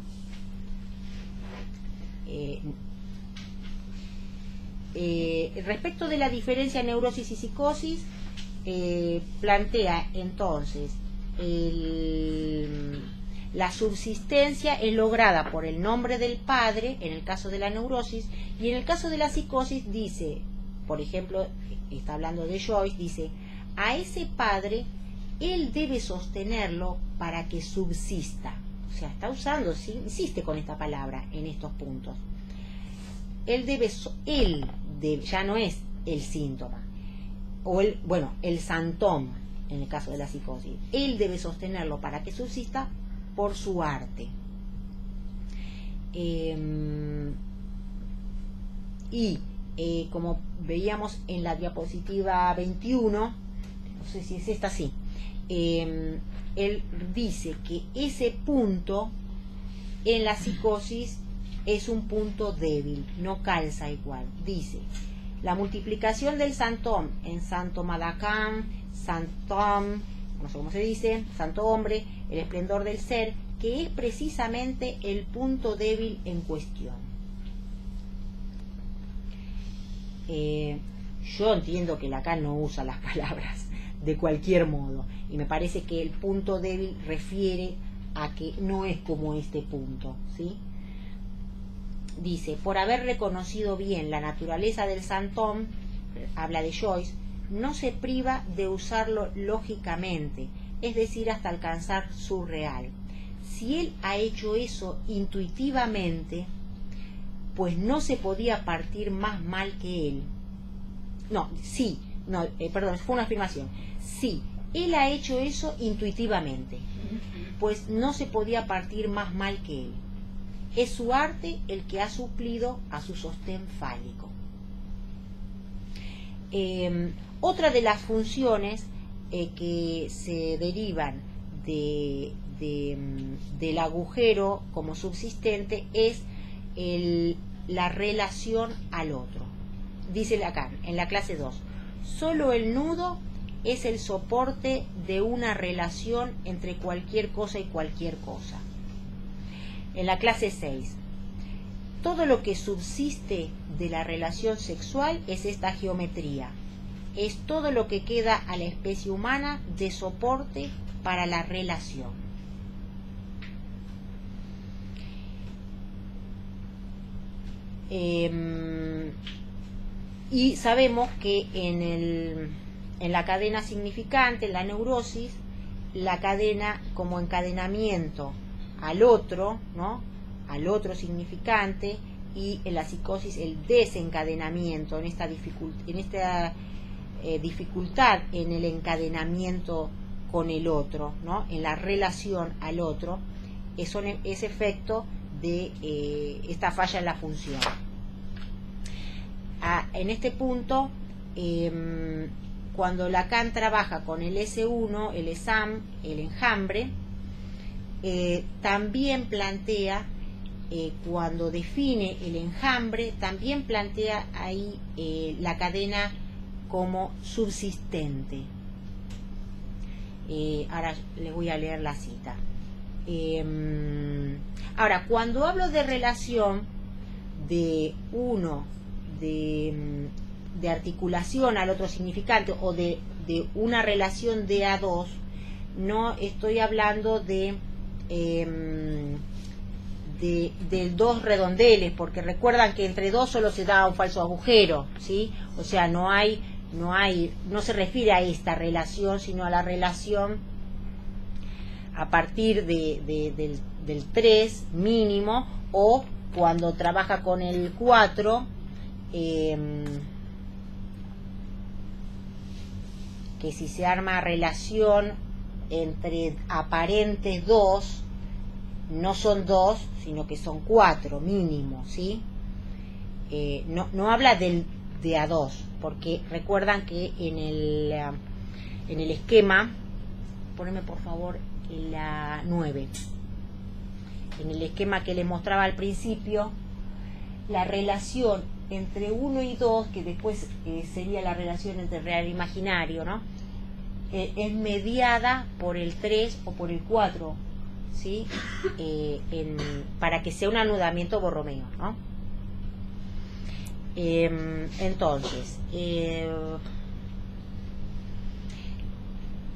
Respecto de la diferencia neurosis y psicosis, plantea entonces la subsistencia es lograda por el nombre del padre en el caso de la neurosis, y en el caso de la psicosis dice, por ejemplo, está hablando de Joyce, dice: a ese padre él debe sostenerlo para que subsista. O sea, está usando, ¿sí? Insiste con esta palabra en estos puntos. Él debe, ya no es el síntoma, o el santoma en el caso de la psicosis. Él debe sostenerlo para que subsista por su arte. Como veíamos en la diapositiva 21, no sé si es esta, sí, él dice que ese punto en la psicosis es un punto débil, no calza igual. Dice: la multiplicación del santom en santo Madacán, santom, no sé cómo se dice, santo hombre, el esplendor del ser, que es precisamente el punto débil en cuestión. Yo entiendo que Lacan no usa las palabras de cualquier modo. Y me parece que el punto débil refiere a que no es como este punto, ¿sí? Dice, por haber reconocido bien la naturaleza del santón, habla de Joyce, no se priva de usarlo lógicamente, es decir, hasta alcanzar su real. Si él ha hecho eso intuitivamente, pues no se podía partir más mal que él. Perdón, fue una afirmación. Sí, él ha hecho eso intuitivamente, pues no se podía partir más mal que él. Es su arte el que ha suplido a su sostén fálico. Otra de las funciones que se derivan del agujero como subsistente es la relación al otro. Dice Lacan en la clase 2, solo el nudo es el soporte de una relación entre cualquier cosa y cualquier cosa. En la clase 6, todo lo que subsiste de la relación sexual es esta geometría. Es todo lo que queda a la especie humana de soporte para la relación. Y sabemos que en la cadena significante, en la neurosis, la cadena como encadenamiento al otro, ¿no? Al otro significante, y en la psicosis el desencadenamiento, en esta dificultad en el encadenamiento con el otro, ¿no? En la relación al otro, es efecto de esta falla en la función. En este punto, cuando Lacan trabaja con el S1, el ESAM, el enjambre, también plantea, cuando define el enjambre, también plantea ahí la cadena como subsistente. Ahora les voy a leer la cita. Ahora, cuando hablo de relación de articulación al otro significante, o de una relación de a dos, no estoy hablando del dos redondeles, porque recuerdan que entre dos solo se da un falso agujero, ¿sí? O sea, no se refiere a esta relación, sino a la relación a partir del 3 mínimo, o cuando trabaja con el 4, que si se arma relación entre aparentes 2, no son 2, sino que son 4 mínimo, ¿sí? No habla de a 2, porque recuerdan que en el esquema, poneme por favor la 9, en el esquema que les mostraba al principio, la relación entre 1 y 2, que después sería la relación entre real e imaginario, ¿no? Es mediada por el 3 o por el 4, ¿sí? Para que sea un anudamiento Borromeo, ¿no? Entonces,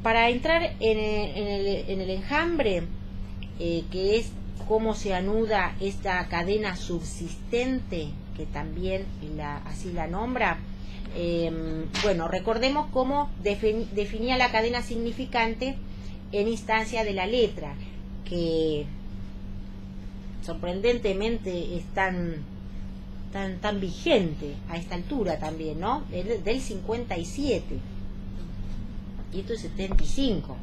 para entrar en el enjambre, que es cómo se anuda esta cadena subsistente, que también así la nombra, bueno, recordemos cómo definía la cadena significante en instancia de la letra, que sorprendentemente es tan vigente a esta altura también, ¿no? Del 57 y esto es 75.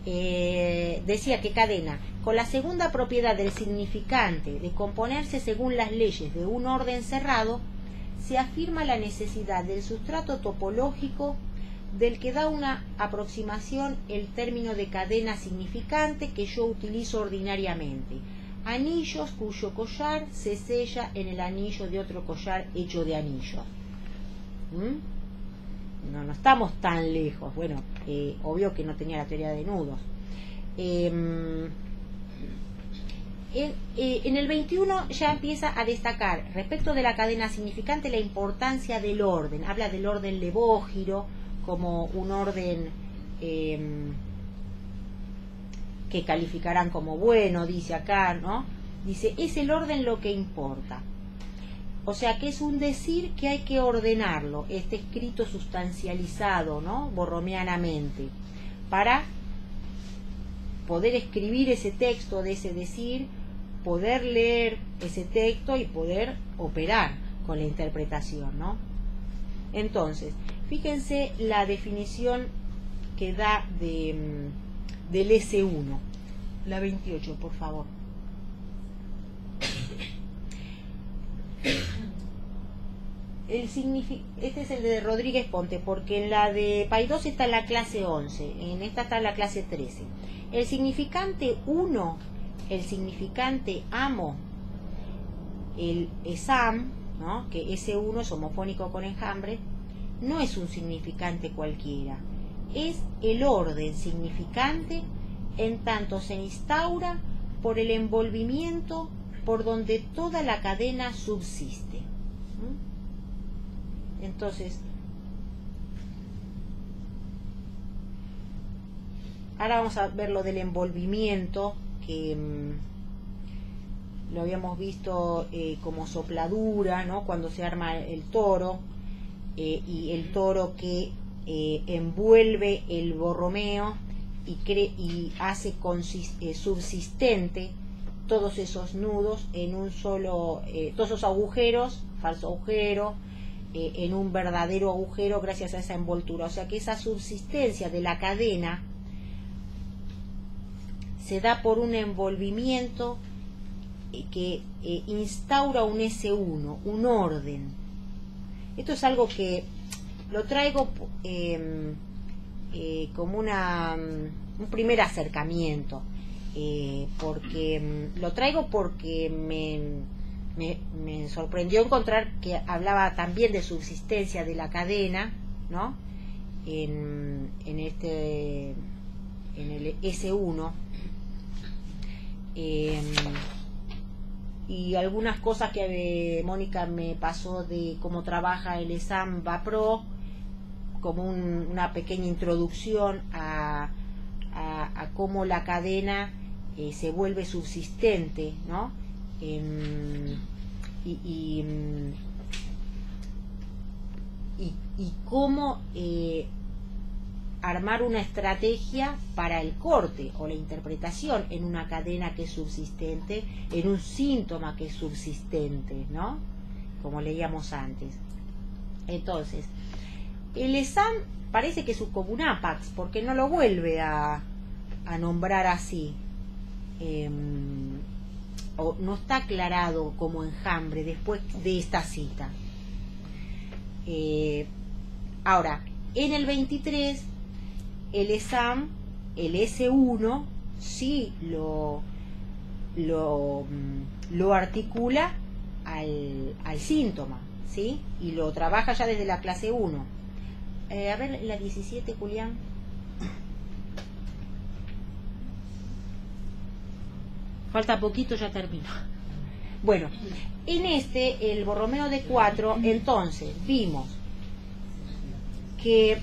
Decía que cadena, con la segunda propiedad del significante de componerse según las leyes de un orden cerrado, se afirma la necesidad del sustrato topológico del que da una aproximación el término de cadena significante que yo utilizo ordinariamente: anillos cuyo collar se sella en el anillo de otro collar hecho de anillos. No estamos tan lejos. Bueno, obvio que no tenía la teoría de nudos. En el 21 ya empieza a destacar respecto de la cadena significante la importancia del orden. Habla del orden levógiro como un orden que calificarán como bueno, dice acá, ¿no? Dice, es el orden lo que importa. O sea que es un decir que hay que ordenarlo, este escrito sustancializado, ¿no? Borromeanamente, para poder escribir ese texto de ese decir, poder leer ese texto y poder operar con la interpretación, ¿no? Entonces, fíjense la definición que da del S1, la 28, por favor. Este es el de Rodríguez Ponte, porque en la de Paidós está en la clase 11, en esta está en la clase 13. El significante 1, el significante amo, el esam, ¿no? Que S1 es homofónico con enjambre, no es un significante cualquiera, es el orden significante en tanto se instaura por el envolvimiento por donde toda la cadena subsiste. Entonces, ahora vamos a ver lo del envolvimiento, que lo habíamos visto como sopladura, ¿no? Cuando se arma el toro, y el toro que envuelve el borromeo y hace subsistente todos esos nudos en un solo, todos esos agujeros, falso agujero, en un verdadero agujero gracias a esa envoltura. O sea que esa subsistencia de la cadena se da por un envolvimiento que instaura un S1, un orden. Esto es algo que lo traigo como un primer acercamiento, porque lo traigo porque me sorprendió encontrar que hablaba también de subsistencia de la cadena, ¿no? En el S1, y algunas cosas que Mónica me pasó de cómo trabaja el ESAM VAPRO, como una pequeña introducción a cómo la cadena se vuelve subsistente, ¿no? Y cómo armar una estrategia para el corte o la interpretación en una cadena que es subsistente, en un síntoma que es subsistente, ¿no? Como leíamos antes. Entonces, el ESAM parece que es como un APAX, porque no lo vuelve a nombrar así, o no está aclarado como enjambre después de esta cita. Ahora, en el 23, el ESAM, el S1, sí lo articula al síntoma, ¿sí? Y lo trabaja ya desde la clase 1. A ver, la 17, Julián. Falta poquito, ya termino. Bueno, en el borromeo de 4, entonces, vimos que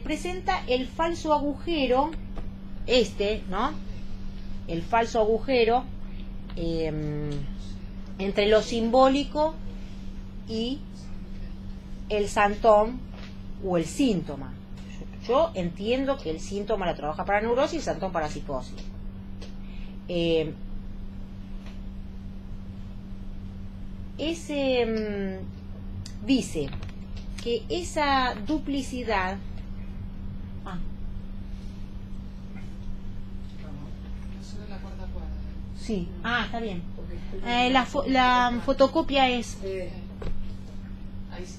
presenta el falso agujero, ¿no? El falso agujero entre lo simbólico y el santón o el síntoma. Yo entiendo que el síntoma lo trabaja para neurosis y el santón para psicosis. Dice que esa duplicidad sí, está bien. La fotocopia es Ahí sí.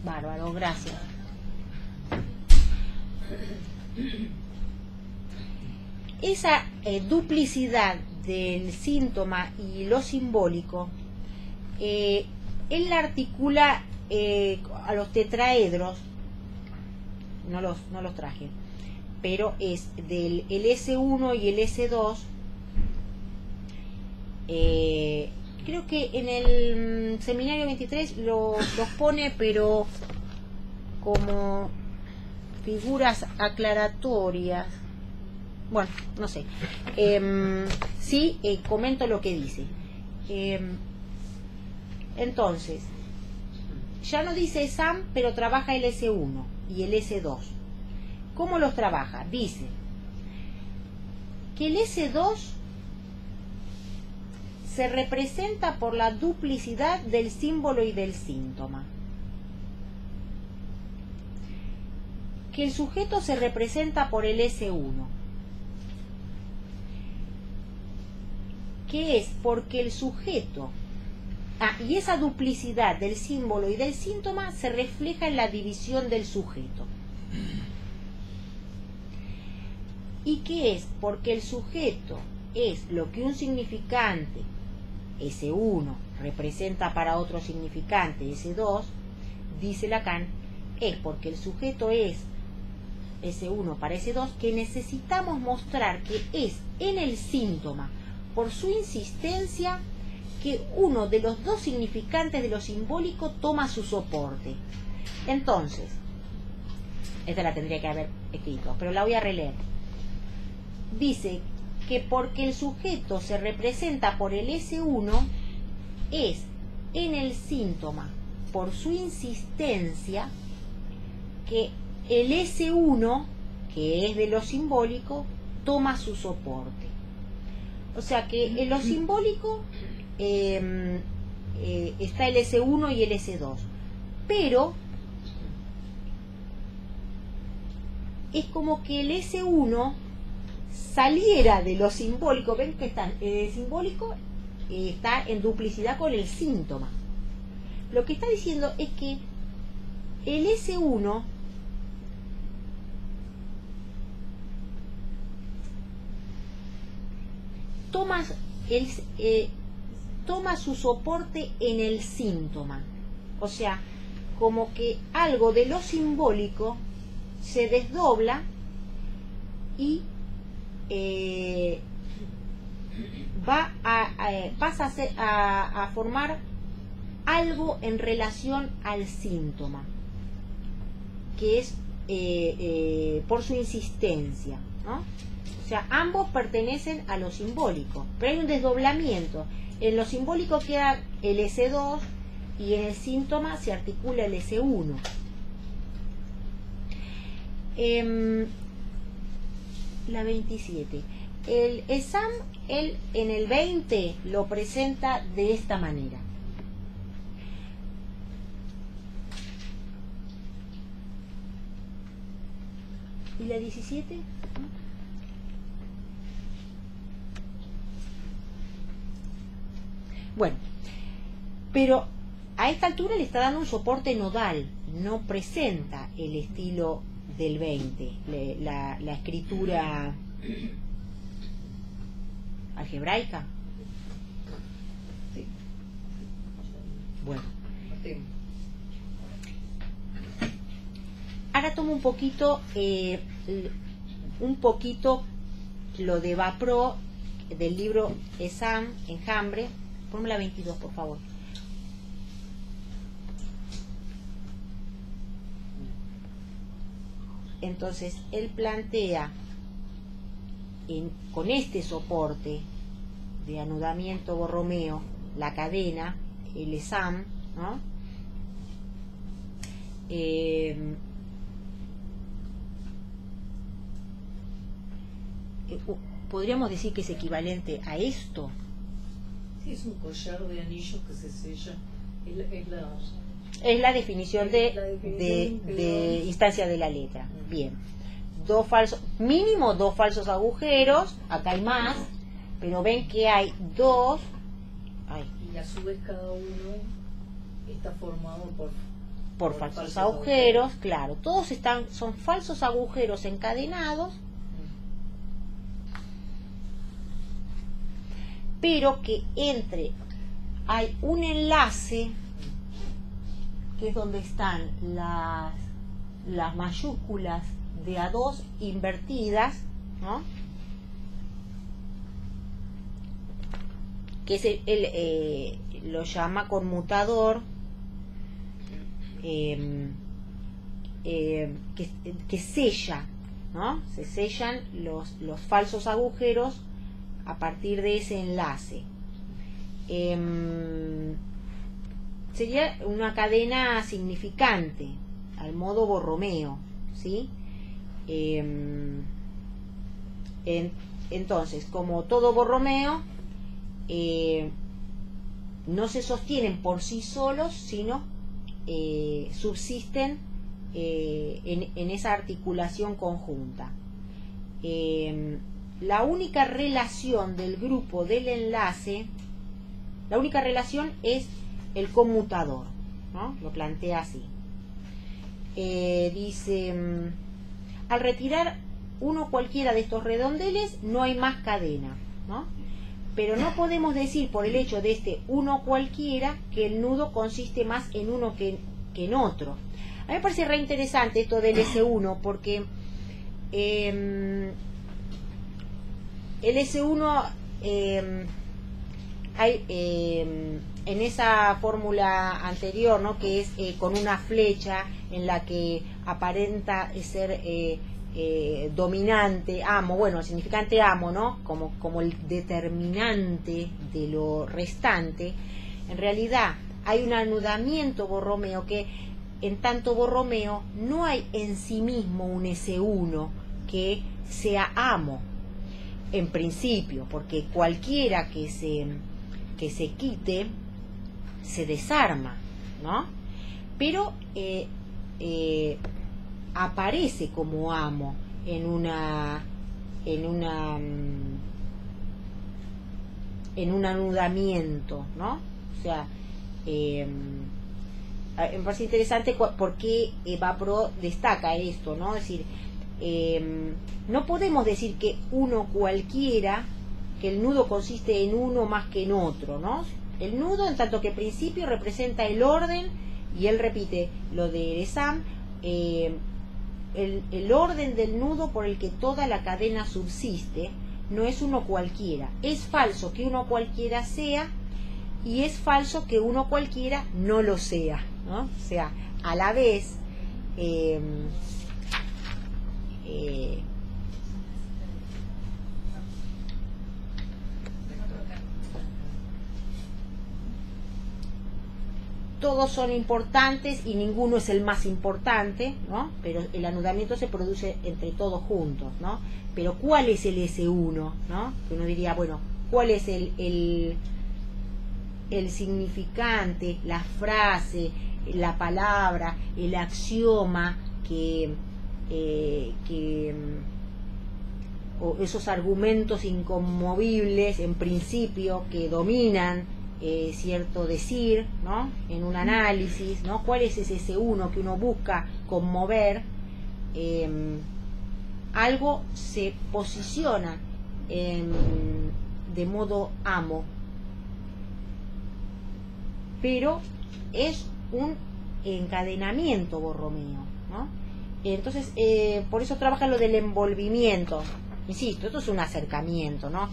bárbaro, gracias. Esa duplicidad del síntoma y lo simbólico, él la articula a los tetraedros, no los traje, pero es del el S1 y el S2. Creo que en el seminario 23 los pone, pero como figuras aclaratorias. Bueno, no sé. Sí, comento lo que dice. Entonces, ya no dice ESAM, pero trabaja el S1 y el S2. ¿Cómo los trabaja? Dice que el S2 se representa por la duplicidad del símbolo y del síntoma. Que el sujeto se representa por el S1. Que es porque el sujeto... y esa duplicidad del símbolo y del síntoma se refleja en la división del sujeto. ¿Y qué es? Porque el sujeto es lo que un significante S1 representa para otro significante S2, dice Lacan, es porque el sujeto es S1 para S2, que necesitamos mostrar que es en el síntoma, por su insistencia, que uno de los dos significantes de lo simbólico toma su soporte. Entonces, esta la tendría que haber escrito, pero la voy a releer. Dice que porque el sujeto se representa por el S1, es en el síntoma, por su insistencia, que el S1, que es de lo simbólico, toma su soporte. O sea que en lo simbólico está el S1 y el S2, pero es como que el S1 saliera de lo simbólico. Ven que está simbólico, está en duplicidad con el síntoma. Lo que está diciendo es que el S1 toma su soporte en el síntoma. O sea, como que algo de lo simbólico se desdobla y pasa a formar algo en relación al síntoma, que es por su insistencia, ¿no? O sea, ambos pertenecen a lo simbólico, pero hay un desdoblamiento. En lo simbólico queda el S2 y en el síntoma se articula el S1. La 27. El ESAM, él en el 20 lo presenta de esta manera. ¿Y la 17? Bueno, pero a esta altura le está dando un soporte nodal, no presenta el estilo del 20, la escritura algebraica. Sí. Bueno, Sí. ahora tomo un poquito lo de Vapro del libro ESAM, Enjambre. Ponme la 22, por favor. Entonces, él plantea con este soporte de anudamiento Borromeo, la cadena, el ESAM, ¿no? Podríamos decir que es equivalente a esto. Sí, es un collar de anillos que se sella. Es la definición de instancia de la letra. Bien. Mínimo dos falsos agujeros. Acá hay más, pero ven que hay dos. Y a su vez cada uno está formado por falsos agujeros, claro. Todos son falsos agujeros encadenados, pero que hay un enlace, que es donde están las mayúsculas de A2 invertidas, ¿no? Que es lo llama conmutador que sella, ¿no? Se sellan los falsos agujeros a partir de ese enlace. Sería una cadena significante, al modo Borromeo, ¿sí? Entonces, como todo Borromeo, no se sostienen por sí solos, sino subsisten en esa articulación conjunta. La única relación del grupo del enlace, la única relación es el conmutador, ¿no? Lo plantea así. Dice, al retirar uno cualquiera de estos redondeles no hay más cadena, ¿no? Pero no podemos decir por el hecho de este uno cualquiera que el nudo consiste más en uno que en otro. A mí me parece re interesante esto del S1 porque el S1 hay en esa fórmula anterior, ¿no? Que es con una flecha en la que aparenta ser dominante, amo, bueno, el significante amo, ¿no? Como el determinante de lo restante. En realidad hay un anudamiento Borromeo que en tanto Borromeo no hay en sí mismo un S1 que sea amo en principio, porque cualquiera que se quite se desarma, ¿no? Pero aparece como amo en un anudamiento, ¿no? O sea, me parece interesante porque Vapro destaca esto, ¿no? Es decir, no podemos decir que uno cualquiera, que el nudo consiste en uno más que en otro, ¿no? El nudo, en tanto que principio, representa el orden, y él repite lo de Eresam, el orden del nudo por el que toda la cadena subsiste, no es uno cualquiera. Es falso que uno cualquiera sea, y es falso que uno cualquiera no lo sea, ¿no? O sea, a la vez todos son importantes y ninguno es el más importante, ¿no? Pero el anudamiento se produce entre todos juntos, ¿no? Pero ¿cuál es el S1, ¿no? Que uno diría, bueno, ¿cuál es el significante, la frase, la palabra, el axioma o esos argumentos inconmovibles en principio que dominan cierto decir, ¿no? En un análisis, ¿no? ¿Cuál es ese uno que uno busca conmover? Algo se posiciona de modo amo, pero es un encadenamiento Borromeo, ¿no? Entonces, por eso trabaja lo del envolvimiento. Insisto, esto es un acercamiento, ¿no?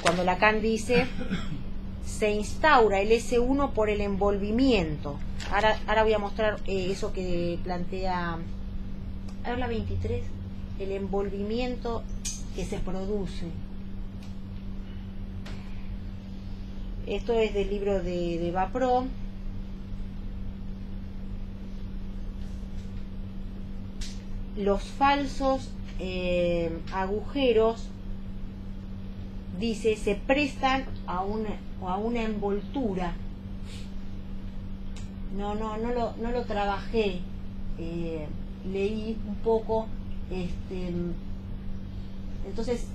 Cuando Lacan dice, se instaura el S1 por el envolvimiento. Ahora voy a mostrar eso que plantea, a ver, la 23, el envolvimiento que se produce. Esto es del libro de Vapro. Los falsos agujeros, dice, se prestan a una envoltura. No lo trabajé, leí un poco, entonces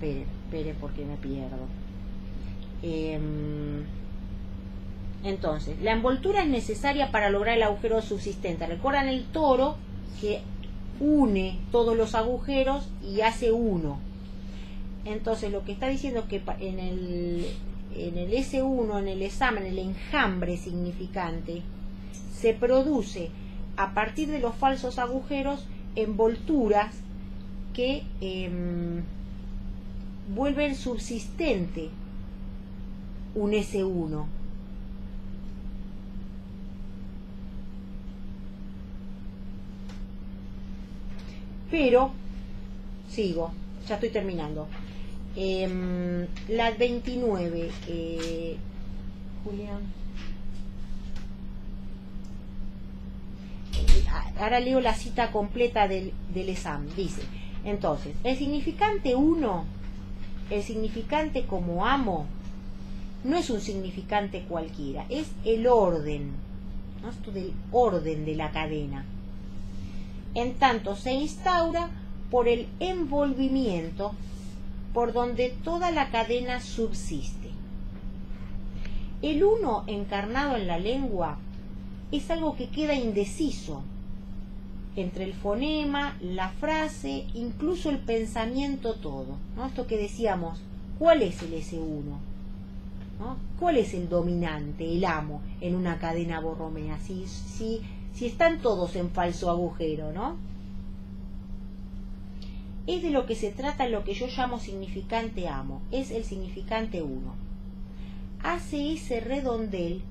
espere porque me pierdo. Entonces, la envoltura es necesaria para lograr el agujero subsistente. ¿Recuerdan el toro que une todos los agujeros y hace uno? Entonces, lo que está diciendo es que en el S1, en el examen, el enjambre significante, se produce a partir de los falsos agujeros envolturas que vuelven subsistente un S1. Pero, sigo, ya estoy terminando. La 29, Julián. Ahora leo la cita completa del examen. Dice, entonces, el significante uno, el significante como amo, no es un significante cualquiera, es el orden, ¿no? Esto del orden de la cadena. En tanto se instaura por el envolvimiento por donde toda la cadena subsiste. El uno encarnado en la lengua es algo que queda indeciso entre el fonema, la frase, incluso el pensamiento todo, ¿no? Esto que decíamos, ¿cuál es el S1? ¿No? ¿Cuál es el dominante, el amo, en una cadena borromea? Si están todos en falso agujero, ¿no? Es de lo que se trata lo que yo llamo significante amo, es el significante 1. Hace ese redondel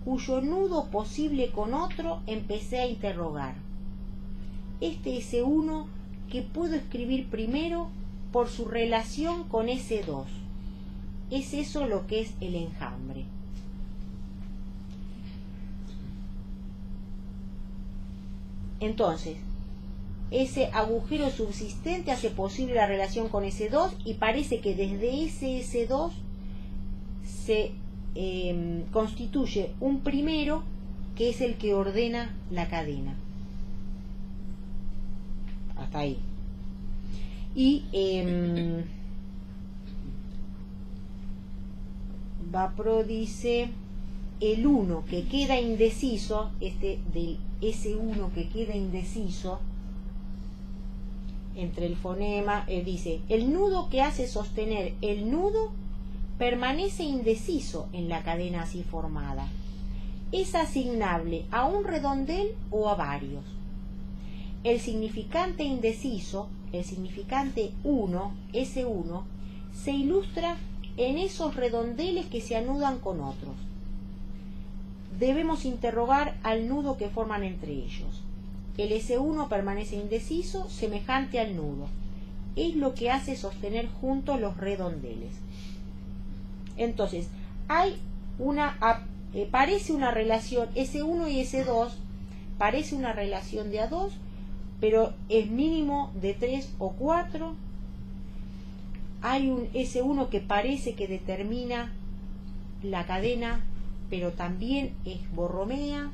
cuyo nudo posible con otro empecé a interrogar. Este S1 que puedo escribir primero por su relación con S2. Es eso lo que es el enjambre. Entonces, ese agujero subsistente hace posible la relación con S2 y parece que desde ese S2 se constituye un primero que es el que ordena la cadena. Hasta ahí. Y Vapro dice el 1 que queda indeciso, este del S1 que queda indeciso entre el fonema, dice el nudo que hace sostener el nudo permanece indeciso en la cadena así formada. Es asignable a un redondel o a varios. El significante indeciso, el significante 1, S1, se ilustra en esos redondeles que se anudan con otros. Debemos interrogar al nudo que forman entre ellos. El S1 permanece indeciso, semejante al nudo. Es lo que hace sostener juntos los redondeles. Entonces, hay parece una relación S1 y S2, parece una relación de A2, pero es mínimo de 3 o 4. Hay un S1 que parece que determina la cadena, pero también es borromea,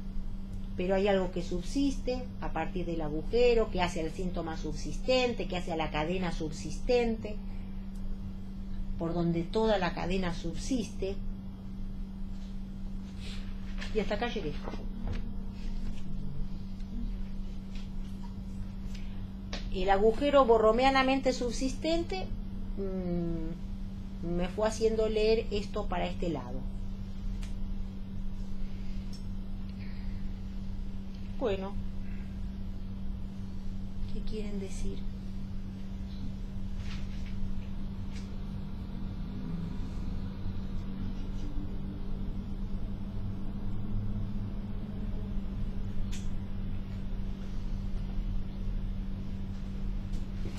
pero hay algo que subsiste a partir del agujero, que hace al síntoma subsistente, que hace a la cadena subsistente, por donde toda la cadena subsiste. Y hasta acá llegué. El agujero borromeanamente subsistente me fue haciendo leer esto para este lado. Bueno, ¿qué quieren decir?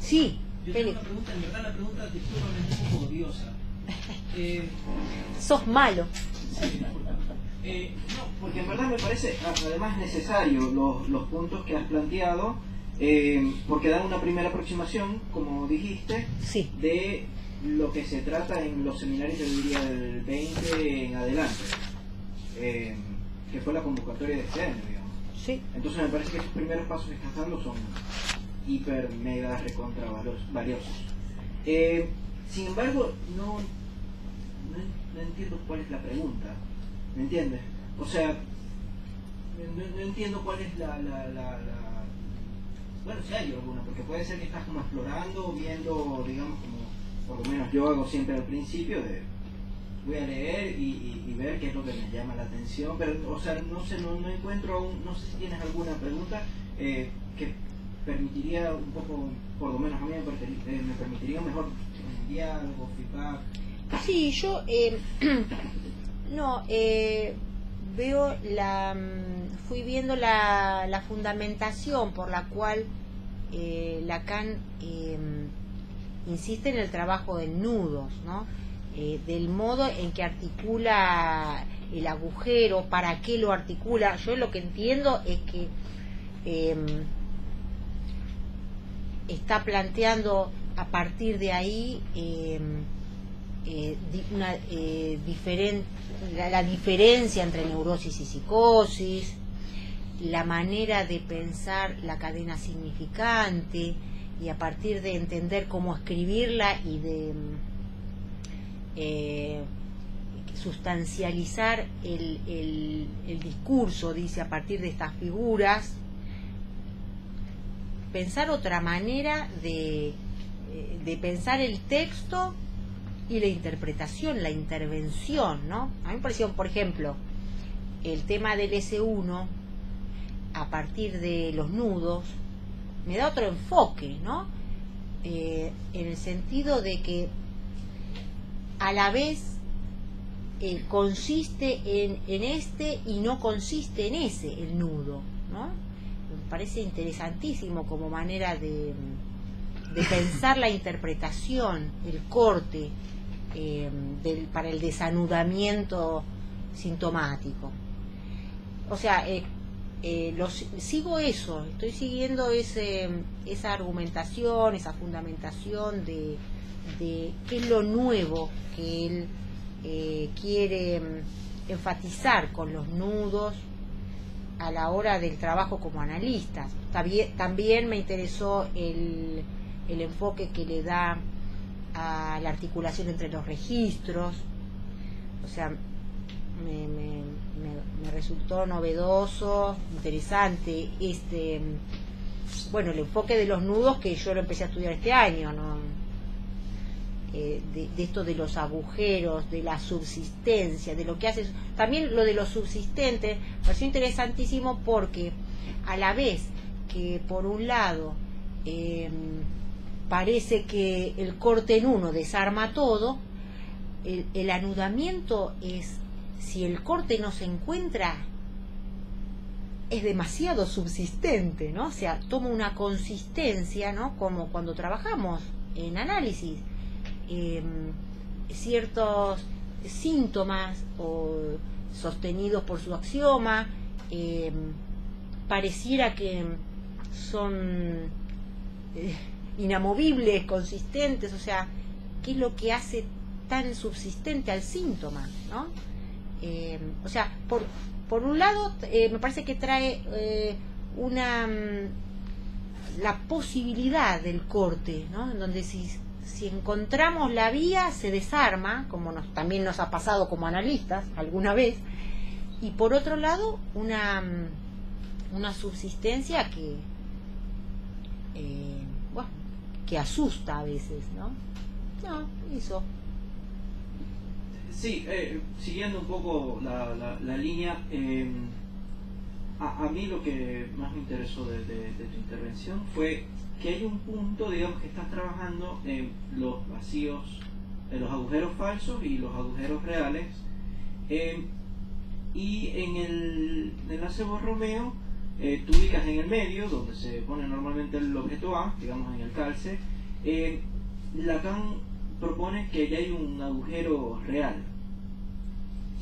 Sí, yo tengo una pregunta, en verdad la pregunta de textura es un poco odiosa. Sos malo. Sí, disculpa. No, porque en verdad me parece además necesario los puntos que has planteado, porque dan una primera aproximación, como dijiste, Sí. de lo que se trata en los seminarios, yo diría, del 20 en adelante, que fue la convocatoria de este año, digamos. Sí. Entonces me parece que estos primeros pasos que estás dando son hiper, mega, recontra valiosos. Sin embargo, no entiendo cuál es la pregunta. ¿Me entiendes? O sea, no entiendo cuál es la... Bueno, si hay alguna, porque puede ser que estás como explorando, viendo, digamos, como por lo menos yo hago siempre al principio, de voy a leer y ver qué es lo que me llama la atención, pero, o sea, no sé, no encuentro aún, no sé si tienes alguna pregunta que permitiría un poco, por lo menos a mí me permitiría mejor diálogo, feedback. Sí, yo veo fui viendo la fundamentación por la cual Lacan insiste en el trabajo de nudos, ¿no? Del modo en que articula el agujero, para qué lo articula. Yo lo que entiendo es que está planteando a partir de ahí la diferencia entre neurosis y psicosis, la manera de pensar la cadena significante, y a partir de entender cómo escribirla y de sustancializar el discurso, dice, a partir de estas figuras, pensar otra manera de pensar el texto y la interpretación, la intervención, ¿no? A mí me pareció, por ejemplo, el tema del S1 a partir de los nudos me da otro enfoque, ¿no? En el sentido de que a la vez consiste en este y no consiste en ese el nudo, ¿no? Me parece interesantísimo como manera de pensar la interpretación, el corte para el desanudamiento sintomático. O sea, sigo eso, estoy siguiendo esa argumentación, esa fundamentación de qué es lo nuevo que él quiere enfatizar con los nudos a la hora del trabajo como analista. También me interesó el enfoque que le da a la articulación entre los registros. O sea, me resultó novedoso, interesante el enfoque de los nudos, que yo lo empecé a estudiar este año, ¿no? De esto de los agujeros, de la subsistencia, de lo que hace. También lo de los subsistentes me pareció interesantísimo, porque a la vez que por un lado parece que el corte en uno desarma todo, el anudamiento es, si el corte no se encuentra, es demasiado subsistente, ¿no? O sea, toma una consistencia, ¿no? Como cuando trabajamos en análisis, ciertos síntomas sostenidos por su axioma, pareciera que son inamovibles, consistentes. O sea, ¿qué es lo que hace tan subsistente al síntoma, ¿no? O sea, por un lado me parece que trae la posibilidad del corte, ¿no? En donde si encontramos la vía se desarma, como también nos ha pasado como analistas alguna vez, y por otro lado una subsistencia que asusta a veces, ¿no? No, eso. Sí, siguiendo un poco la línea, a mí lo que más me interesó de tu intervención fue que hay un punto, digamos, que estás trabajando en los vacíos, en los agujeros falsos y los agujeros reales, y en el enlace Borromeo tú ubicas en el medio, donde se pone normalmente el objeto A, digamos en el calce. Lacan propone que ya hay un agujero real.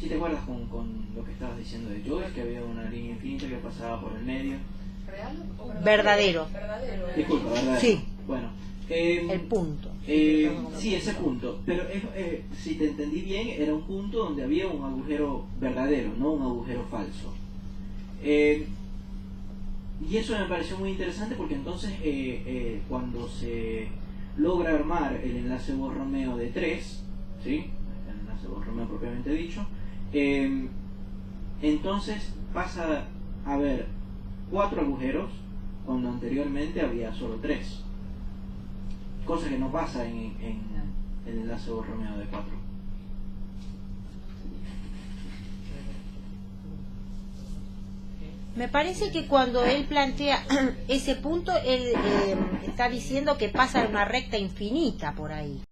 ¿Sí te acuerdas con lo que estabas diciendo de Joyce, que había una línea infinita que pasaba por el medio? ¿Real o Verdadero. Verdadero. Disculpa, verdadero. Sí. Bueno. El punto. Sí, ese punto. Pero si te entendí bien, era un punto donde había un agujero verdadero, no un agujero falso. Y eso me pareció muy interesante, porque entonces cuando se logra armar el enlace Borromeo de 3, ¿sí? El enlace Borromeo propiamente dicho, entonces pasa a haber 4 agujeros cuando anteriormente había solo 3, cosa que no pasa en el enlace Borromeo de 4. Me parece que cuando él plantea ese punto, él está diciendo que pasa una recta infinita por ahí.